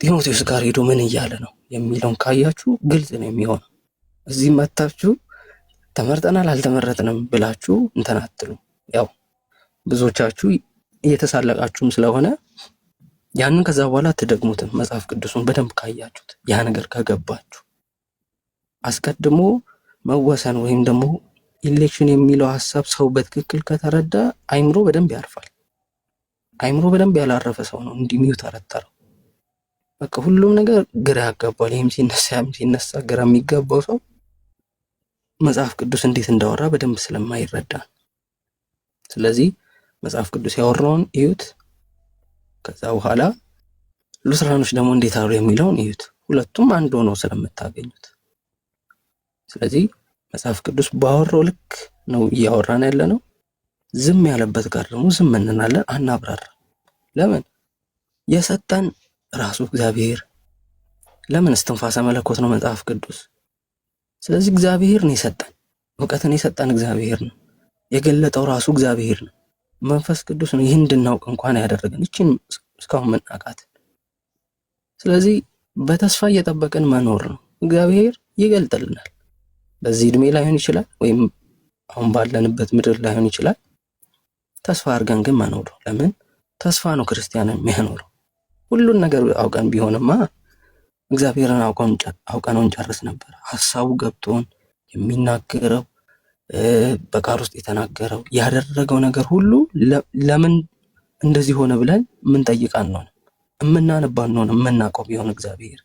ጢሞቴዎስ ጋር ሄዶ ምን እያለ ነው የሚለውን ካያችሁ ግልጽ ነው የሚሆነው። እዚህ መታችሁ ተመርጠናል አልተመረጥንም ብላችሁ እንትን አትሉ። ያው ብዙዎቻችሁ እየተሳለቃችሁም ስለሆነ ያንን ከዛ በኋላ አትደግሙትም። መጽሐፍ ቅዱሱን በደንብ ካያችሁት፣ ያ ነገር ከገባችሁ፣ አስቀድሞ መወሰን ወይም ደግሞ ኢሌክሽን የሚለው ሐሳብ ሰው በትክክል ከተረዳ አይምሮ በደንብ ያርፋል። አይምሮ በደንብ ያላረፈ ሰው ነው እንዲህ የሚውተረተረው። በቃ ሁሉም ነገር ግራ ያጋባል። ይህም ሲነሳ ግራ የሚገባው ሰው መጽሐፍ ቅዱስ እንዴት እንዳወራ በደንብ ስለማይረዳ። ስለዚህ መጽሐፍ ቅዱስ ያወራውን እዩት። ከዛ በኋላ ሉትራኖች ደግሞ እንዴት አሉ የሚለውን እዩት። ሁለቱም አንድ ሆነው ስለምታገኙት። ስለዚህ መጽሐፍ ቅዱስ ባወራው ልክ ነው እያወራን ያለ ነው። ዝም ያለበት ጋር ደግሞ ዝም እንላለን፣ አናብራራ። ለምን? የሰጠን ራሱ እግዚአብሔር። ለምን? እስትንፋሰ መለኮት ነው መጽሐፍ ቅዱስ። ስለዚህ እግዚአብሔር ነው የሰጠን፣ እውቀትን የሰጠን እግዚአብሔር ነው፣ የገለጠው ራሱ እግዚአብሔር ነው። መንፈስ ቅዱስ ነው ይህን እንድናውቅ እንኳን ያደረገን፣ እቺን እስካሁን መናቃት። ስለዚህ በተስፋ እየጠበቅን መኖር ነው። እግዚአብሔር ይገልጥልናል። በዚህ እድሜ ላይሆን ይችላል፣ ወይም አሁን ባለንበት ምድር ላይሆን ይችላል። ተስፋ አድርገን ግን መኖር። ለምን? ተስፋ ነው ክርስቲያንን የሚያኖረው። ሁሉን ነገር አውቀን ቢሆንማ እግዚአብሔርን አውቀነው እንጨርስ ነበር። ሐሳቡ ገብቶን የሚናገረው በቃል ውስጥ የተናገረው ያደረገው ነገር ሁሉ ለምን እንደዚህ ሆነ ብለን የምንጠይቅ አንሆንም፣ የምናነባ አንሆንም። የምናውቀው ቢሆን እግዚአብሔር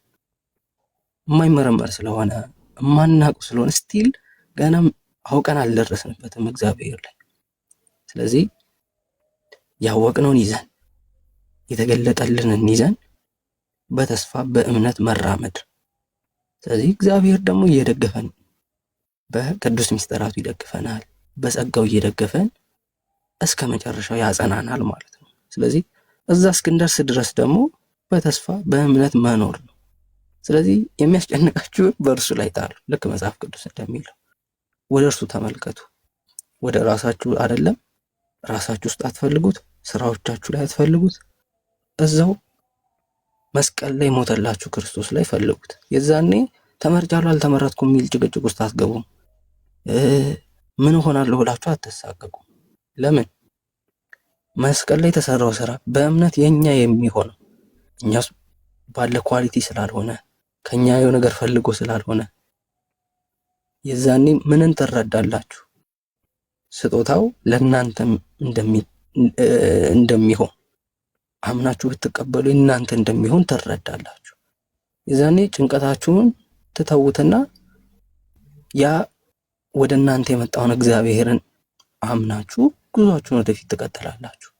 የማይመረመር ስለሆነ የማናውቀው ስለሆነ ስቲል ገና አውቀን አልደረስንበትም እግዚአብሔር ላይ። ስለዚህ ያወቅነውን ይዘን የተገለጠልንን ይዘን በተስፋ በእምነት መራመድ። ስለዚህ እግዚአብሔር ደግሞ እየደገፈን በቅዱስ ምስጢራቱ ይደግፈናል፣ በጸጋው እየደገፈን እስከ መጨረሻው ያጸናናል ማለት ነው። ስለዚህ እዛ እስክንደርስ ድረስ ደግሞ በተስፋ በእምነት መኖር ነው። ስለዚህ የሚያስጨንቃችሁ በእርሱ ላይ ጣሉ። ልክ መጽሐፍ ቅዱስ እንደሚለው ወደ እርሱ ተመልከቱ። ወደ ራሳችሁ አይደለም፣ ራሳችሁ ውስጥ አትፈልጉት፣ ስራዎቻችሁ ላይ አትፈልጉት። እዛው መስቀል ላይ ሞተላችሁ ክርስቶስ ላይ ፈልጉት። የዛኔ ተመርጫለሁ አልተመረጥኩም የሚል ጭቅጭቅ ውስጥ አትገቡም። ምን ሆናለሁ ብላችሁ አትሳቀቁም። ለምን? መስቀል ላይ የተሰራው ስራ በእምነት የኛ የሚሆነው እኛ ባለ ኳሊቲ ስላልሆነ ከኛ የሆነ ነገር ፈልጎ ስላልሆነ የዛኔ ምንን ትረዳላችሁ? ስጦታው ለእናንተም እንደሚሆን አምናችሁ ብትቀበሉ እናንተ እንደሚሆን ትረዳላችሁ። የዛኔ ጭንቀታችሁን ትተውትና ያ ወደ እናንተ የመጣውን እግዚአብሔርን አምናችሁ ጉዟችሁን ወደፊት ትቀጥላላችሁ።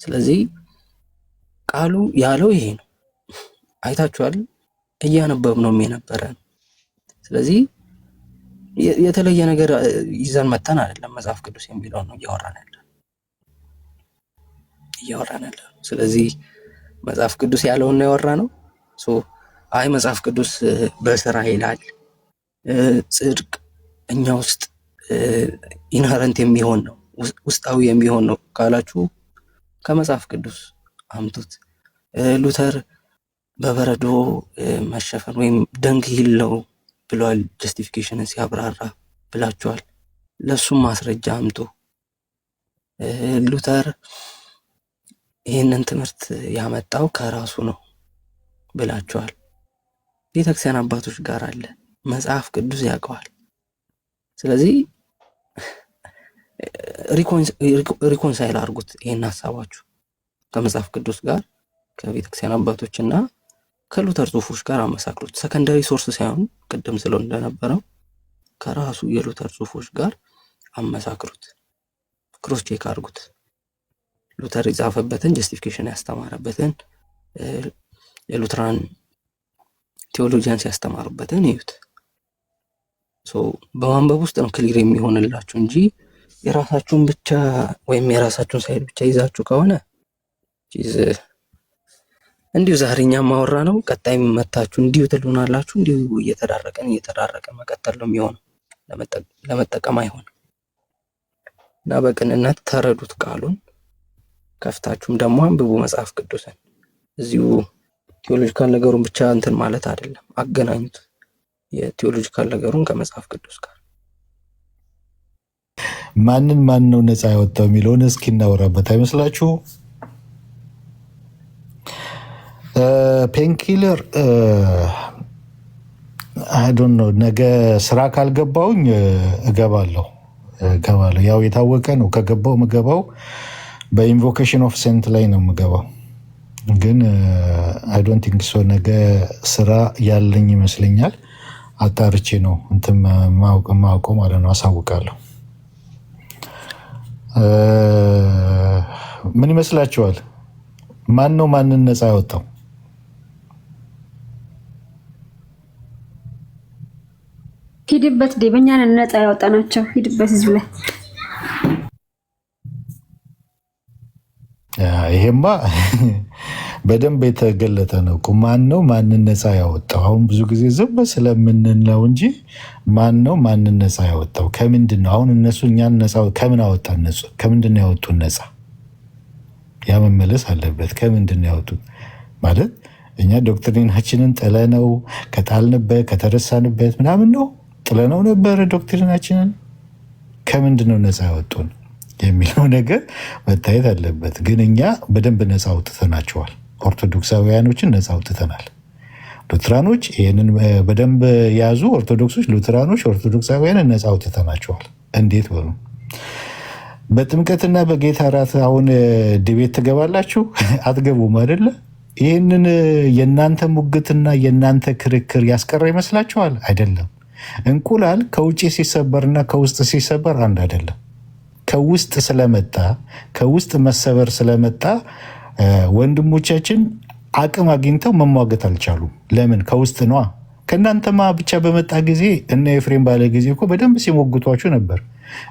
ስለዚህ ቃሉ ያለው ይሄ ነው። አይታችኋል። እያነበብነው የነበረ ነው። ስለዚህ የተለየ ነገር ይዘን መተን አይደለም መጽሐፍ ቅዱስ የሚለው ነው እያወራን ያለ። ስለዚህ መጽሐፍ ቅዱስ ያለውን ነው ያወራነው። አይ መጽሐፍ ቅዱስ በስራ ይላል ጽድቅ እኛ ውስጥ ኢንሄረንት የሚሆን ነው ውስጣዊ የሚሆን ነው ካላችሁ ከመጽሐፍ ቅዱስ አምጡት። ሉተር በበረዶ መሸፈን ወይም ደንግሂል ነው ብሏል ጀስቲፊኬሽንን ሲያብራራ ብላችኋል። ለሱም ማስረጃ አምጡ። ሉተር ይህንን ትምህርት ያመጣው ከራሱ ነው ብላችኋል። ቤተክርስቲያን አባቶች ጋር አለ፣ መጽሐፍ ቅዱስ ያውቀዋል። ስለዚህ ሪኮንሳይል አድርጉት ይህን ሀሳባችሁ ከመጽሐፍ ቅዱስ ጋር ከቤተክርስቲያን አባቶችና ከሉተር ጽሁፎች ጋር አመሳክሩት። ሰከንዳሪ ሶርስ ሳይሆን ቅድም ስለው እንደነበረው ከራሱ የሉተር ጽሁፎች ጋር አመሳክሩት፣ ክሮስ ቼክ አድርጉት። ሉተር የጻፈበትን ጀስቲፊኬሽን ያስተማረበትን የሉትራን ቴዎሎጂያንስ ያስተማሩበትን እዩት። በማንበብ ውስጥ ነው ክሊር የሚሆንላችሁ እንጂ የራሳችሁን ብቻ ወይም የራሳችሁን ሳይድ ብቻ ይዛችሁ ከሆነ እንዲሁ ዛሬኛ ማወራ ነው፣ ቀጣይ መታችሁ እንዲሁ ትሉናላችሁ። እንዲሁ እየተዳረቀን መቀጠል ነው የሚሆነው፣ ለመጠቀም አይሆንም። እና በቅንነት ተረዱት ቃሉን። ከፍታችሁም ደግሞ አንብቡ መጽሐፍ ቅዱስን። እዚሁ ቴዎሎጂካል ነገሩን ብቻ እንትን ማለት አይደለም፣ አገናኙት የቴዎሎጂካል ነገሩን ከመጽሐፍ ቅዱስ ጋር። ማን ነው ነፃ ያወጣው የሚለውን እስኪ እናወራበት አይመስላችሁ? ፔንኪለር አይ ዶንት ኖ ነገ ስራ ካልገባውኝ እገባለሁ። ያው የታወቀ ነው። ከገባው ምገባው በኢንቮኬሽን ኦፍ ሴንት ላይ ነው ምገባው። ግን አይ ዶንት ቲንክ ሶ ነገ ስራ ያለኝ ይመስለኛል። አጣርቼ ነው እንትን ማውቀው ማለት ነው፣ አሳውቃለሁ። ምን ይመስላችኋል? ማን ነው ማንን ነፃ ያወጣው? ሂድበት ደበኛን ነፃ ያወጣናቸው። ሂድበት ህዝብ ላይ ይሄማ በደንብ የተገለጠ ነው። ማን ነው ማንን ነፃ ያወጣው? አሁን ብዙ ጊዜ ዝም ስለምንል ነው እንጂ ማን ነው ማንን ነፃ ያወጣው? ከምንድን ነው? አሁን እነሱ እኛን ነፃ ከምን አወጣ? እነሱ ከምንድን ነው ያወጡን ነፃ? ያ መመለስ አለበት። ከምንድን ነው ያወጡን? ማለት እኛ ዶክትሪናችንን ጥለነው ከጣልንበት ከተረሳንበት ምናምን ነው ጥለነው ነበረ ዶክትሪናችንን። ከምንድን ነው ነፃ ያወጡን የሚለው ነገር መታየት አለበት። ግን እኛ በደንብ ነፃ አውጥተናቸዋል። ኦርቶዶክሳውያኖችን ነፃ አውጥተናል። ሉትራኖች ይህንን በደንብ ያዙ። ኦርቶዶክሶች፣ ሉትራኖች ኦርቶዶክሳውያንን ነፃ አውጥተናቸዋል። እንዴት በሉ። በጥምቀትና በጌታ እራት አሁን ዲቤት ትገባላችሁ? አትገቡም አይደለ? ይህንን የእናንተ ሙግትና የእናንተ ክርክር ያስቀረ ይመስላችኋል? አይደለም። እንቁላል ከውጭ ሲሰበርና ከውስጥ ሲሰበር አንድ አይደለም። ከውስጥ ስለመጣ ከውስጥ መሰበር ስለመጣ ወንድሞቻችን አቅም አግኝተው መሟገት አልቻሉም። ለምን? ከውስጥ ነዋ። ከእናንተማ ብቻ በመጣ ጊዜ እነ ኤፍሬም ባለ ጊዜ እኮ በደንብ ሲሞግቷችሁ ነበር።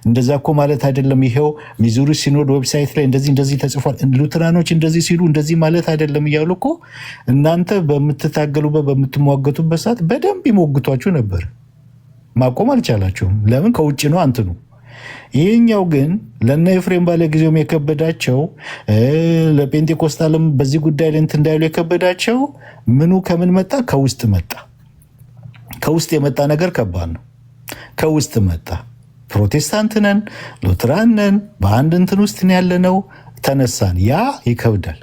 እንደዛ እኮ ማለት አይደለም። ይሄው ሚዙሪ ሲኖድ ዌብሳይት ላይ እንደዚህ ተጽፏል፣ ሉትራኖች እንደዚህ ሲሉ እንደዚህ ማለት አይደለም እያሉ እኮ እናንተ በምትታገሉበት በምትሟገቱበት ሰዓት በደንብ ይሞግቷችሁ ነበር። ማቆም አልቻላችሁም። ለምን? ከውጭ ነው አንትኑ። ይህኛው ግን ለነ ኤፍሬም ባለ ጊዜውም የከበዳቸው ለጴንጤኮስታልም በዚህ ጉዳይ ላይ እንትን እንዳይሉ የከበዳቸው ምኑ ከምን መጣ? ከውስጥ መጣ። ከውስጥ የመጣ ነገር ከባድ ነው። ከውስጥ መጣ። ፕሮቴስታንት ነን፣ ሉትራን ነን፣ በአንድ እንትን ውስጥ ያለነው ተነሳን። ያ ይከብዳል።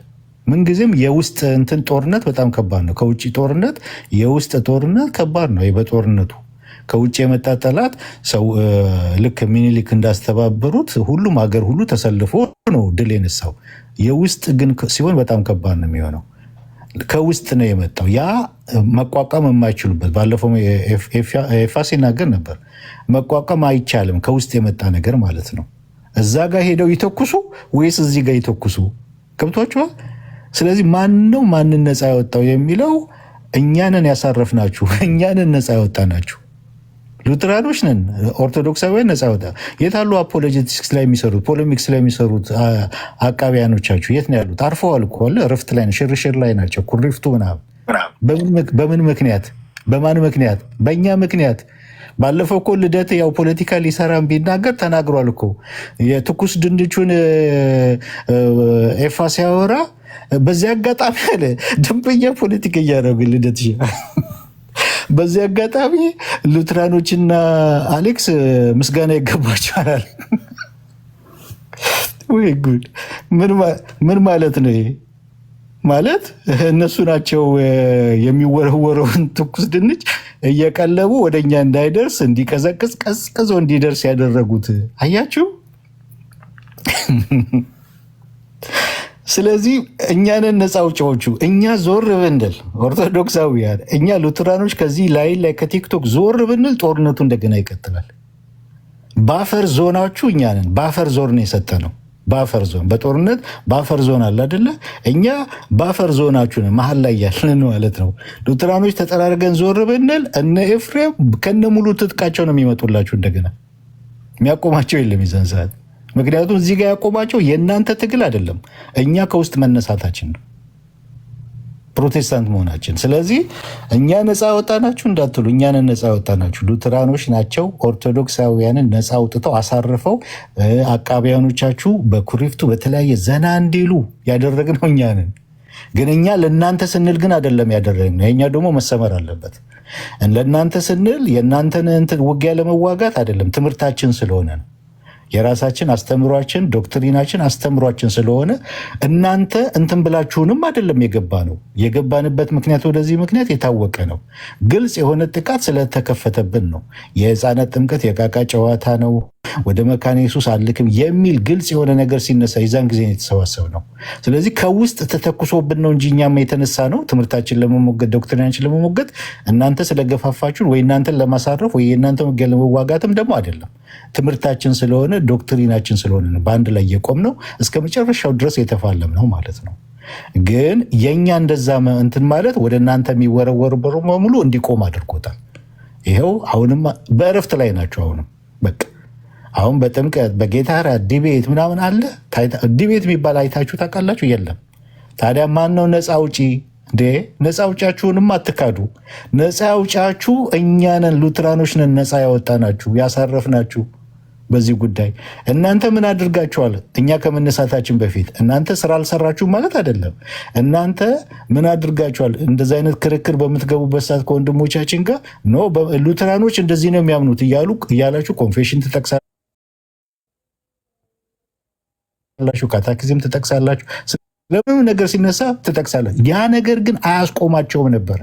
ምንጊዜም የውስጥ እንትን ጦርነት በጣም ከባድ ነው። ከውጭ ጦርነት የውስጥ ጦርነት ከባድ ነው። በጦርነቱ ከውጭ የመጣ ጠላት ሰው ልክ ሚኒሊክ እንዳስተባበሩት ሁሉም ሀገር ሁሉ ተሰልፎ ነው ድል የነሳው። የውስጥ ግን ሲሆን በጣም ከባድ ነው የሚሆነው። ከውስጥ ነው የመጣው። ያ መቋቋም የማይችሉበት ባለፈው ኤፋ ሲናገር ነበር። መቋቋም አይቻልም ከውስጥ የመጣ ነገር ማለት ነው። እዛ ጋር ሄደው ይተኩሱ ወይስ እዚህ ጋር ይተኩሱ? ገብቷችኋል? ስለዚህ ማን ነው ማንን ነፃ ያወጣው የሚለው እኛንን ያሳረፍናችሁ፣ እኛንን ነፃ ያወጣናችሁ። ሉትራኖች ነን፣ ኦርቶዶክሳውያን ነፃ ያወጣ። የት አሉ አፖሎጀቲክስ ላይ የሚሰሩት ፖሌሚክስ ላይ የሚሰሩት አቃቢያኖቻችሁ? የት ነው ያሉት? አርፈዋል እኮ አለ። እረፍት ላይ ነው፣ ሽርሽር ላይ ናቸው። ኩሪፍቱ ምናምን። በምን ምክንያት? በማን ምክንያት? በእኛ ምክንያት። ባለፈው እኮ ልደት ያው ፖለቲካ ሊሰራም ቢናገር ተናግሯል እኮ የትኩስ ድንቹን ኤፋ ሲያወራ በዚህ አጋጣሚ አለ ደንበኛ ፖለቲከኛ ነው ግን ልደት በዚህ አጋጣሚ ሉትራኖችና አሌክስ ምስጋና ይገባቸዋል። ወይ ጉድ! ምን ማለት ነው? ማለት እነሱ ናቸው የሚወረወረውን ትኩስ ድንች እየቀለቡ ወደኛ እንዳይደርስ እንዲቀዘቅዝ ቀዝቅዞ እንዲደርስ ያደረጉት። አያችሁ? ስለዚህ እኛንን ነፃ አውጪዎቹ። እኛ ዞር ብንል ኦርቶዶክሳውያን፣ እኛ ሉትራኖች ከዚህ ላይ ከቲክቶክ ዞር ብንል ጦርነቱ እንደገና ይቀጥላል። ባፈር ዞናችሁ እኛንን ባፈር ዞን የሰጠ ነው። ባፈር ዞን በጦርነት ባፈር ዞን አለ አይደለ? እኛ ባፈር ዞናችሁ ነን፣ መሀል ላይ ያለን ማለት ነው። ሉትራኖች ተጠራርገን ዞር ብንል እነ ኤፍሬም ከነ ሙሉ ትጥቃቸው ነው የሚመጡላችሁ። እንደገና የሚያቆማቸው የለም የዛን ሰዓት። ምክንያቱም እዚህ ጋር ያቆማቸው የእናንተ ትግል አይደለም፣ እኛ ከውስጥ መነሳታችን ነው፣ ፕሮቴስታንት መሆናችን። ስለዚህ እኛ ነፃ ያወጣናችሁ እንዳትሉ፣ እኛንን ነፃ ያወጣናችሁ ሉትራኖች ናቸው። ኦርቶዶክሳውያንን ነፃ አውጥተው አሳርፈው አቃቢያኖቻችሁ በኩሪፍቱ በተለያየ ዘና እንዲሉ ያደረግነው እኛንን። ግን እኛ ለእናንተ ስንል ግን አይደለም ያደረግነው። የእኛ ደግሞ መሰመር አለበት። ለእናንተ ስንል የእናንተን እንትን ውጊያ ለመዋጋት አይደለም፣ ትምህርታችን ስለሆነ ነው። የራሳችን አስተምሯችን ዶክትሪናችን አስተምሯችን ስለሆነ እናንተ እንትን ብላችሁንም አይደለም የገባ ነው። የገባንበት ምክንያት ወደዚህ ምክንያት የታወቀ ነው። ግልጽ የሆነ ጥቃት ስለተከፈተብን ነው። የህፃናት ጥምቀት የቃቃ ጨዋታ ነው፣ ወደ መካነ ኢየሱስ አልክም የሚል ግልጽ የሆነ ነገር ሲነሳ የዛን ጊዜ የተሰባሰብ ነው። ስለዚህ ከውስጥ ተተኩሶብን ነው እንጂ እኛም የተነሳ ነው ትምህርታችን ለመሞገት ዶክትሪናችን ለመሞገት እናንተ ስለገፋፋችሁን ወይ እናንተን ለማሳረፍ ወይ የእናንተ ውጊያ ለመዋጋትም ደግሞ አይደለም። ትምህርታችን ስለሆነ ዶክትሪናችን ስለሆነ ነው በአንድ ላይ የቆም ነው እስከ መጨረሻው ድረስ የተፋለም ነው ማለት ነው። ግን የእኛ እንደዛ እንትን ማለት ወደ እናንተ የሚወረወሩ በሙሉ እንዲቆም አድርጎታል። ይኸው አሁንም በእረፍት ላይ ናቸው። አሁንም በቃ አሁን በጥምቀት በጌታ እራት ዲቤት ምናምን አለ። ዲቤት የሚባል አይታችሁ ታውቃላችሁ? የለም። ታዲያ ማን ነው ነፃ አውጪ? እንዴ ነፃ አውጫችሁንም አትካዱ። ነፃ አውጫችሁ እኛ ነን፣ ሉትራኖች ነን ነፃ ያወጣናችሁ ያሳረፍናችሁ። በዚህ ጉዳይ እናንተ ምን አድርጋችኋል? እኛ ከመነሳታችን በፊት እናንተ ስራ አልሰራችሁ ማለት አይደለም። እናንተ ምን አድርጋችኋል? እንደዚህ አይነት ክርክር በምትገቡበት ሰዓት ከወንድሞቻችን ጋር ኖ ሉትራኖች እንደዚህ ነው የሚያምኑት እያላችሁ ኮንፌሽን ትጠቅሳላችሁ፣ ካታኪዝም ትጠቅሳላችሁ፣ ለምንም ነገር ሲነሳ ትጠቅሳለህ። ያ ነገር ግን አያስቆማቸውም ነበር።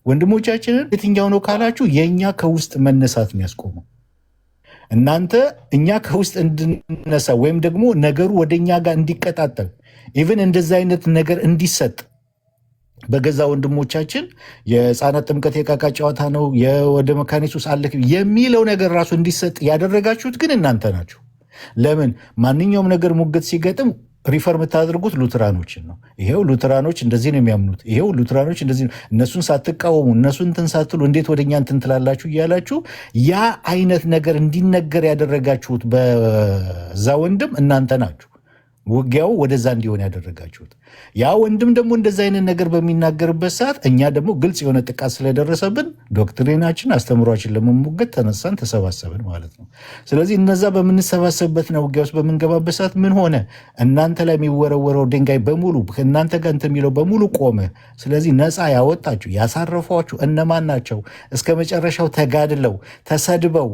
ወንድሞቻችንን የትኛው ነው ካላችሁ የእኛ ከውስጥ መነሳት ነው ያስቆመው። እናንተ እኛ ከውስጥ እንድነሳ ወይም ደግሞ ነገሩ ወደ እኛ ጋር እንዲቀጣጠል ኢቨን እንደዛ አይነት ነገር እንዲሰጥ በገዛ ወንድሞቻችን የህፃናት ጥምቀት የቃቃ ጨዋታ ነው ወደ መካነ ኢየሱስ አልክ የሚለው ነገር ራሱ እንዲሰጥ ያደረጋችሁት ግን እናንተ ናችሁ። ለምን ማንኛውም ነገር ሙግት ሲገጥም ሪፈር የምታደርጉት ሉትራኖችን ነው። ይሄው ሉትራኖች እንደዚህ ነው የሚያምኑት፣ ይሄው ሉትራኖች እንደዚህ ነው፣ እነሱን ሳትቃወሙ እነሱን እንትን ሳትሉ እንዴት ወደኛ እንትን ትላላችሁ እያላችሁ ያ አይነት ነገር እንዲነገር ያደረጋችሁት በዛ ወንድም እናንተ ናችሁ። ውጊያው ወደዛ እንዲሆን ያደረጋችሁት ያ ወንድም ደግሞ እንደዛ አይነት ነገር በሚናገርበት ሰዓት እኛ ደግሞ ግልጽ የሆነ ጥቃት ስለደረሰብን ዶክትሪናችን አስተምሯችን ለመሞገት ተነሳን፣ ተሰባሰብን ማለት ነው። ስለዚህ እነዛ በምንሰባሰብበትና ውጊያ ውስጥ በምንገባበት ሰዓት ምን ሆነ? እናንተ ላይ የሚወረወረው ድንጋይ በሙሉ እናንተ ጋር እንትን የሚለው በሙሉ ቆመ። ስለዚህ ነፃ ያወጣችሁ ያሳረፏችሁ እነማን ናቸው? እስከ መጨረሻው ተጋድለው ተሰድበው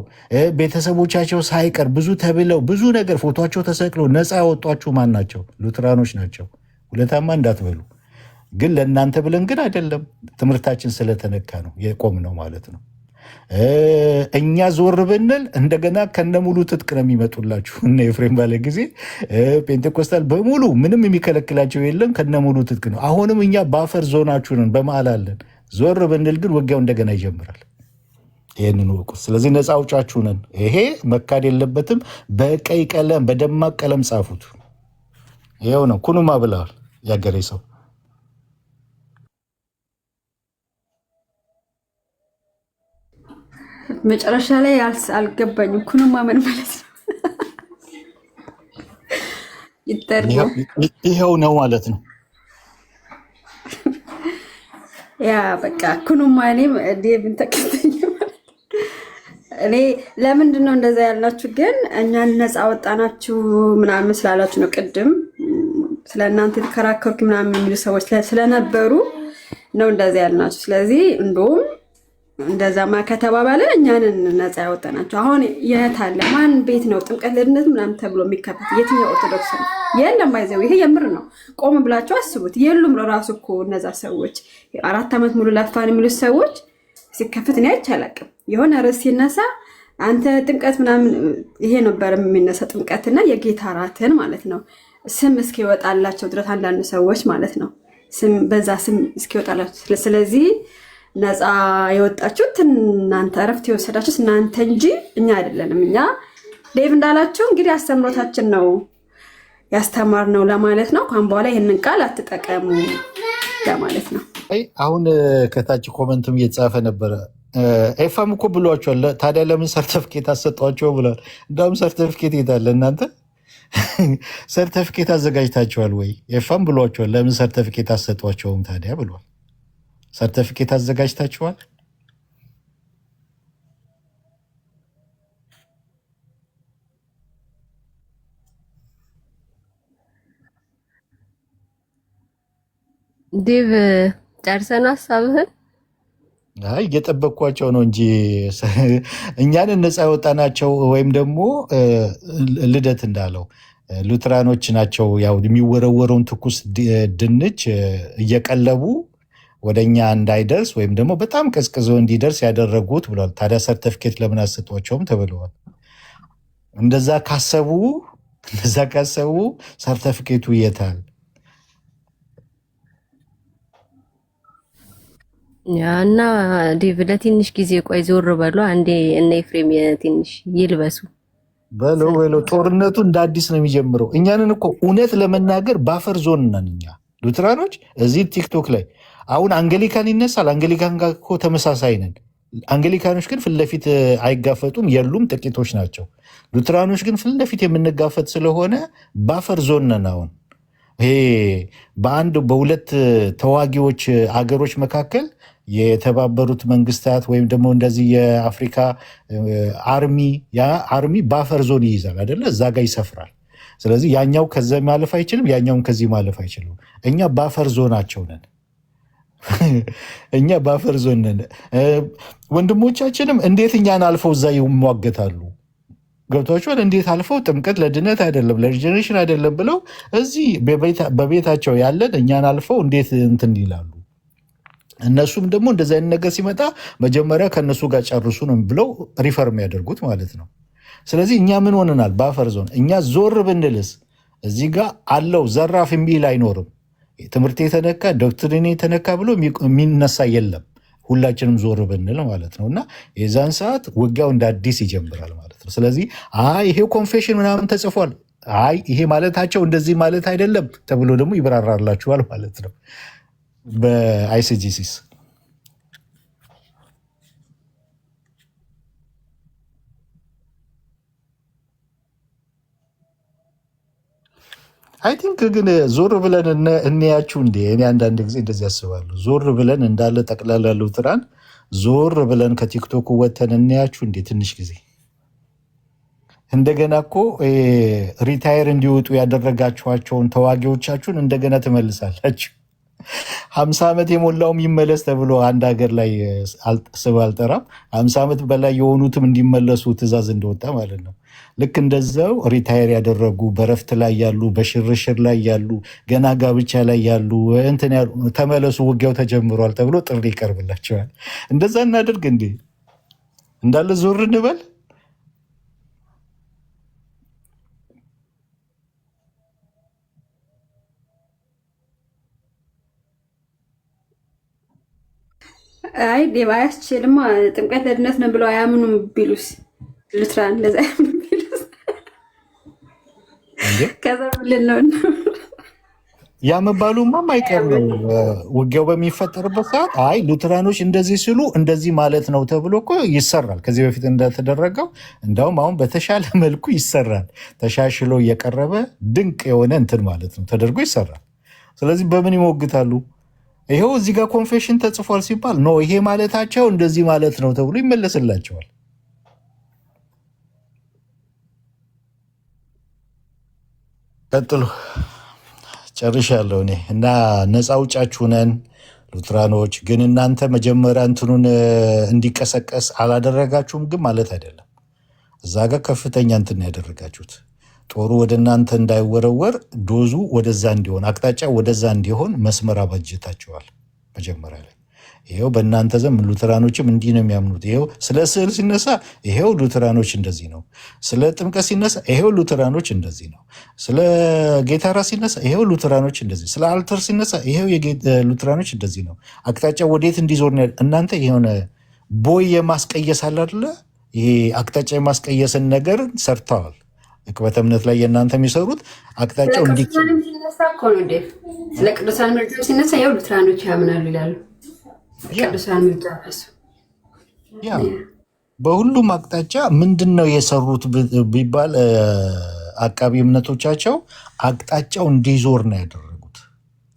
ቤተሰቦቻቸው ሳይቀር ብዙ ተብለው ብዙ ነገር ፎቶቸው ተሰቅለው ነፃ ያወጧችሁ ማን ናቸው? ሉትራኖች ናቸው። ሁለታማ እንዳትበሉ። ግን ለእናንተ ብለን ግን አይደለም፣ ትምህርታችን ስለተነካ ነው የቆም ነው ማለት ነው። እኛ ዞር ብንል እንደገና ከነሙሉ ትጥቅ ነው የሚመጡላችሁ። እነ ኤፍሬም ባለ ጊዜ ፔንቴኮስታል በሙሉ ምንም የሚከለክላቸው የለም፣ ከነሙሉ ትጥቅ ነው። አሁንም እኛ ባፈር ዞናችሁ ነን፣ በመሀል አለን። ዞር ብንል ግን ውጊያው እንደገና ይጀምራል። ይህንን ወቁ። ስለዚህ ነፃ አውጫችሁ ነን። ይሄ መካድ የለበትም። በቀይ ቀለም በደማቅ ቀለም ጻፉት። ይኸው ነው ኩኑማ ብለዋል ያገሬ ሰው። መጨረሻ ላይ አልገባኝም። ኩኑማ ምን ማለት ነው? ይተርጎም። ይኸው ነው ማለት ነው። ያ በቃ ኩኑማ እኔም ዴቭን ተከተኝ። እኔ ለምንድን ነው እንደዛ ያልናችሁ? ግን እኛን ነፃ ወጣናችሁ ምናምን ስላላችሁ ነው። ቅድም ስለ እናንተ የተከራከርኩ ምናምን የሚሉ ሰዎች ስለነበሩ ነው እንደዛ ያልናችሁ። ስለዚህ እንደውም እንደዛማ ከተባባለ እኛንን ነፃ ያወጣናቸው። አሁን የት አለ ማን ቤት ነው ጥምቀት ልድነት ምናምን ተብሎ የሚከፈት? የትኛው ኦርቶዶክስ ነው? የለም። አይዘው ይሄ የምር ነው። ቆም ብላችሁ አስቡት። የሉም ለራሱ እኮ እነዛ ሰዎች 4 ዓመት ሙሉ ለፋን የሚሉት ሰዎች ሲከፈት እኔ አይቼ አላውቅም። የሆነ ርዕስ ሲነሳ አንተ ጥምቀት ምናምን ይሄ ነበር የሚነሳ ጥምቀትና የጌታ እራትን ማለት ነው ስም እስኪወጣላቸው ድረስ አንዳንድ ሰዎች ማለት ነው ስም በዛ ስም እስኪወጣላቸው። ስለዚህ ነፃ የወጣችሁት እናንተ፣ እረፍት የወሰዳችሁት እናንተ እንጂ እኛ አይደለንም። እኛ ዴቭ እንዳላችሁ እንግዲህ አስተምሮታችን ነው ያስተማርነው ለማለት ነው። ካሁን በኋላ ይህንን ቃል አትጠቀሙ ለማለት ነው። አሁን ከታች ኮመንትም እየተጻፈ ነበረ። ኤፋም እኮ ብሏቸዋል። ታዲያ ለምን ሰርተፍኬት አሰጧቸው ብሏል። እንዳውም ሰርተፍኬት የታለ እናንተ? ሰርተፍኬት አዘጋጅታችኋል ወይ? ኤፋም ብሏቸዋል። ለምን ሰርተፍኬት አሰጧቸውም ታዲያ ብሏል። ሰርተፊኬት አዘጋጅታችኋል? ዴቭ ጨርሰን ሀሳብህን? አይ እየጠበቅኳቸው ነው እንጂ እኛን ነፃ ያወጣናቸው ወይም ደግሞ ልደት እንዳለው ሉትራኖች ናቸው። ያው የሚወረወረውን ትኩስ ድንች እየቀለቡ ወደ እኛ እንዳይደርስ ወይም ደግሞ በጣም ቀዝቅዞ እንዲደርስ ያደረጉት ብሏል። ታዲያ ሰርተፊኬት ለምን አሰጧቸውም ተብለዋል። እንደዛ ካሰቡ ሰርተፊኬቱ የታል? እና ዴቭ ለትንሽ ጊዜ ቆይ ዞር በሉ አንዴ፣ እነ ኤፍሬም ትንሽ ይልበሱ በሎ ጦርነቱ እንደ አዲስ ነው የሚጀምረው። እኛንን እኮ እውነት ለመናገር ባፈር ዞን ነን እኛ ሉትራኖች። እዚህ ቲክቶክ ላይ አሁን አንገሊካን ይነሳል። አንገሊካን ጋር እኮ ተመሳሳይ ነን። አንገሊካኖች ግን ፊት ለፊት አይጋፈጡም፣ የሉም፣ ጥቂቶች ናቸው። ሉትራኖች ግን ፊት ለፊት የምንጋፈጥ ስለሆነ ባፈር ዞን ነን። አሁን ይሄ በሁለት ተዋጊዎች አገሮች መካከል የተባበሩት መንግስታት ወይም ደግሞ እንደዚህ የአፍሪካ አርሚ ባፈር ዞን ይይዛል አይደለ? እዛ ጋር ይሰፍራል። ስለዚህ ያኛው ከዚ ማለፍ አይችልም፣ ያኛውን ከዚህ ማለፍ አይችልም። እኛ ባፈር ዞናቸው ነን። እኛ ባፈር ዞን ነን። ወንድሞቻችንም እንዴት እኛን አልፈው እዛ ይሟገታሉ? ገብቷቸዋል። እንዴት አልፈው ጥምቀት ለድነት አይደለም ለሪጀኔሬሽን አይደለም ብለው እዚህ በቤታቸው ያለን እኛን አልፈው እንዴት እንትን ይላሉ? እነሱም ደግሞ እንደዚህ አይነት ነገር ሲመጣ መጀመሪያ ከእነሱ ጋር ጨርሱ ነው ብለው ሪፈር የሚያደርጉት ማለት ነው። ስለዚህ እኛ ምን ሆነናል? ባፈር ዞን። እኛ ዞር ብንልስ እዚህ ጋር አለው ዘራፍ የሚል አይኖርም። ትምህርት የተነካ ዶክትሪን የተነካ ብሎ የሚነሳ የለም። ሁላችንም ዞር ብንል ማለት ነው። እና የዛን ሰዓት ውጊያው እንደ አዲስ ይጀምራል ማለት ነው። ስለዚህ ይሄ ኮንፌሽን ምናምን ተጽፏል፣ ይሄ ማለታቸው እንደዚህ ማለት አይደለም ተብሎ ደግሞ ይብራራላችኋል ማለት ነው በአይሲጂሲስ። አይ ቲንክ ግን ዞር ብለን እንያችሁ እንዴ? እኔ አንዳንድ ጊዜ እንደዚህ ያስባሉ። ዞር ብለን እንዳለ ጠቅላላ ሉትራን ዞር ብለን ከቲክቶክ ወተን እንያችሁ እንዴ? ትንሽ ጊዜ እንደገና እኮ ሪታየር እንዲወጡ ያደረጋችኋቸውን ተዋጊዎቻችሁን እንደገና ትመልሳላችሁ። 50 ዓመት የሞላውም ይመለስ ተብሎ አንድ ሀገር ላይ ስብ አልጠራም። 50 ዓመት በላይ የሆኑትም እንዲመለሱ ትዕዛዝ እንደወጣ ማለት ነው። ልክ እንደዛው ሪታየር ያደረጉ በረፍት ላይ ያሉ፣ በሽርሽር ላይ ያሉ፣ ገና ጋብቻ ላይ ያሉ እንትን ተመለሱ፣ ውጊያው ተጀምሯል ተብሎ ጥሪ ይቀርብላቸዋል። እንደዛ እናደርግ እንዴ? እንዳለ ዞር እንበል? አይ ዴባ አያስችልም። ጥምቀት ለድነት ነው ብለው አያምኑም ቢሉስ ሉትራን እንደዛ ቢሉስ ከዛ ብለን ነው ያ መባሉማ የማይቀር ነው። ውጊያው በሚፈጠርበት ሰዓት አይ ሉትራኖች እንደዚህ ሲሉ እንደዚህ ማለት ነው ተብሎ እኮ ይሰራል። ከዚህ በፊት እንደተደረገው እንዳውም አሁን በተሻለ መልኩ ይሰራል። ተሻሽሎ እየቀረበ ድንቅ የሆነ እንትን ማለት ነው ተደርጎ ይሰራል። ስለዚህ በምን ይሞግታሉ? ይሄው እዚህ ጋር ኮንፌሽን ተጽፏል ሲባል ኖ ይሄ ማለታቸው እንደዚህ ማለት ነው ተብሎ ይመለስላቸዋል። ቀጥሉ። ጨርሻለሁ እኔ እና ነፃ አውጫችሁ ነን ሉትራኖች። ግን እናንተ መጀመሪያ እንትኑን እንዲቀሰቀስ አላደረጋችሁም ግን ማለት አይደለም። እዛ ጋር ከፍተኛ እንትን ያደረጋችሁት ጦሩ ወደ እናንተ እንዳይወረወር ዶዙ ወደዛ እንዲሆን አቅጣጫ ወደዛ እንዲሆን መስመር አበጅታችኋል መጀመሪያ ላይ። ይሄው በእናንተ ዘመን ሉትራኖችም እንዲህ ነው የሚያምኑት። ይሄው ስለ ስዕል ሲነሳ ይሄው ሉትራኖች እንደዚህ ነው። ስለ ጥምቀት ሲነሳ ይሄው ሉትራኖች እንደዚህ ነው። ስለ ጌታ ራት ሲነሳ ይሄው ሉትራኖች እንደዚህ፣ ስለ አልተር ሲነሳ ይሄው ሉትራኖች እንደዚህ ነው። አቅጣጫ ወዴት እንዲዞር ነው። እናንተ የሆነ ቦይ የማስቀየስ አለ አይደለ? ይሄ አቅጣጫ የማስቀየስን ነገር ሰርተዋል። ዕቅበተ እምነት ላይ የእናንተ የሚሰሩት አቅጣጫው ሲነሳ እኮ ነው። ስለ ቅዱሳን ምርጫ ሲነሳ ይሄው ሉትራኖች ያምናሉ ይላሉ። በሁሉም አቅጣጫ ምንድን ነው የሰሩት ቢባል አቃቢ እምነቶቻቸው አቅጣጫው እንዲዞር ነው ያደረጉት።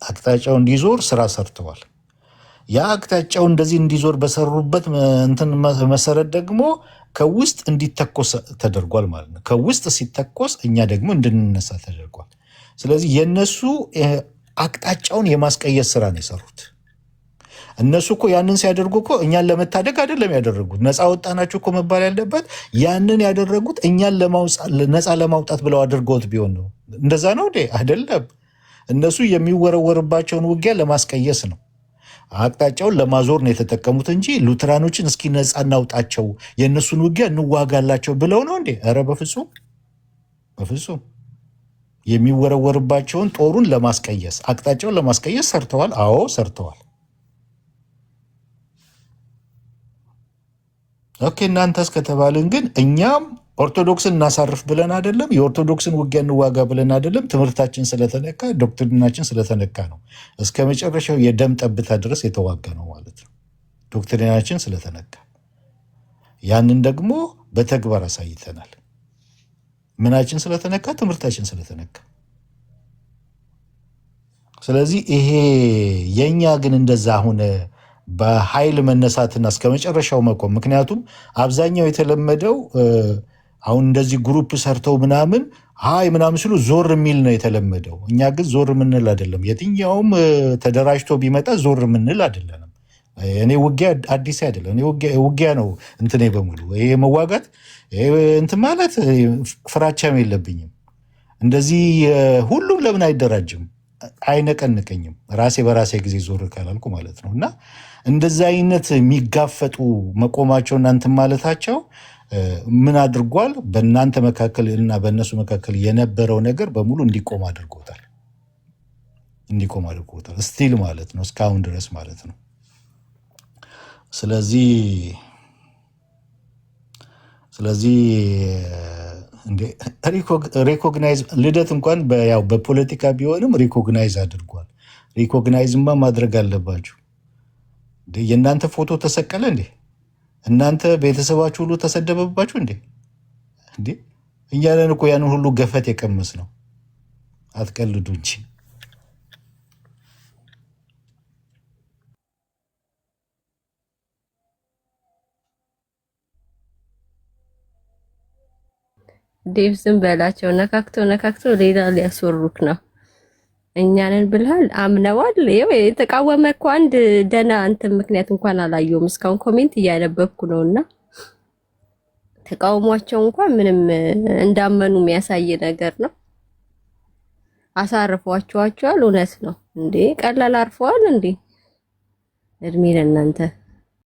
አቅጣጫው እንዲዞር ስራ ሰርተዋል። ያ አቅጣጫው እንደዚህ እንዲዞር በሰሩበት እንትን መሰረት ደግሞ ከውስጥ እንዲተኮስ ተደርጓል ማለት ነው። ከውስጥ ሲተኮስ እኛ ደግሞ እንድንነሳ ተደርጓል። ስለዚህ የነሱ አቅጣጫውን የማስቀየስ ስራ ነው የሰሩት። እነሱ እኮ ያንን ሲያደርጉ እኮ እኛን ለመታደግ አይደለም ያደረጉት። ነፃ ወጣናችሁ እኮ መባል ያለበት ያንን ያደረጉት እኛን ነፃ ለማውጣት ብለው አድርገውት ቢሆን ነው። እንደዛ ነው እንዴ? አይደለም። እነሱ የሚወረወርባቸውን ውጊያ ለማስቀየስ ነው፣ አቅጣጫውን ለማዞር ነው የተጠቀሙት እንጂ ሉትራኖችን እስኪ ነፃ እናውጣቸው የእነሱን ውጊያ እንዋጋላቸው ብለው ነው እንዴ? ኧረ በፍጹም በፍጹም። የሚወረወርባቸውን ጦሩን ለማስቀየስ አቅጣጫውን ለማስቀየስ ሰርተዋል። አዎ ሰርተዋል። ኦኬ እናንተ እስከተባልን ግን እኛም ኦርቶዶክስን እናሳርፍ ብለን አይደለም፣ የኦርቶዶክስን ውጊያ እንዋጋ ብለን አይደለም። ትምህርታችን ስለተነካ ዶክትሪናችን ስለተነካ ነው እስከ መጨረሻው የደም ጠብታ ድረስ የተዋጋ ነው ማለት ነው። ዶክትሪናችን ስለተነካ ያንን ደግሞ በተግባር አሳይተናል። ምናችን ስለተነካ? ትምህርታችን ስለተነካ። ስለዚህ ይሄ የኛ ግን እንደዛ አሁን በኃይል መነሳትና እስከ መጨረሻው መቆም። ምክንያቱም አብዛኛው የተለመደው አሁን እንደዚህ ግሩፕ ሰርተው ምናምን ሀይ ምናምን ሲሉ ዞር የሚል ነው የተለመደው። እኛ ግን ዞር ምንል አይደለም። የትኛውም ተደራጅቶ ቢመጣ ዞር ምንል አይደለንም። እኔ ውጊያ አዲስ አይደለም። እኔ ውጊያ ነው እንትኔ በሙሉ ይሄ መዋጋት እንትን ማለት ፍራቻም የለብኝም። እንደዚህ ሁሉም ለምን አይደራጅም? አይነቀንቀኝም። ራሴ በራሴ ጊዜ ዞር ካላልኩ ማለት ነው። እና እንደዛ አይነት የሚጋፈጡ መቆማቸው እናንትን ማለታቸው ምን አድርጓል? በእናንተ መካከል እና በእነሱ መካከል የነበረው ነገር በሙሉ እንዲቆም አድርጎታል። እንዲቆም አድርጎታል ስቲል ማለት ነው፣ እስካሁን ድረስ ማለት ነው። ስለዚህ ሪኮግናይዝ ልደት እንኳን ያው በፖለቲካ ቢሆንም ሪኮግናይዝ አድርጓል። ሪኮግናይዝማ ማድረግ አለባችሁ። የእናንተ ፎቶ ተሰቀለ እንዴ? እናንተ ቤተሰባችሁ ሁሉ ተሰደበባችሁ እንዴ? እኛ ነን እኮ ያንን ሁሉ ገፈት የቀመስ ነው። አትቀልዱ እንጂ። ዴቭ ዝም በላቸው። ነካክቶ ሌላ ሊያስወሩክ ነው። እኛንን ብልሃል አምነዋል። ይኸው የተቃወመ እኮ አንድ ደህና እንትን ምክንያት እንኳን አላየሁም። እስካሁን ኮሜንት እያነበብኩ ነውና ተቃውሟቸው እንኳን ምንም እንዳመኑ የሚያሳይ ነገር ነው። አሳርፏቸዋል። እውነት ነው እንዴ? ቀላል አርፈዋል እንዴ? እድሜ ለእናንተ።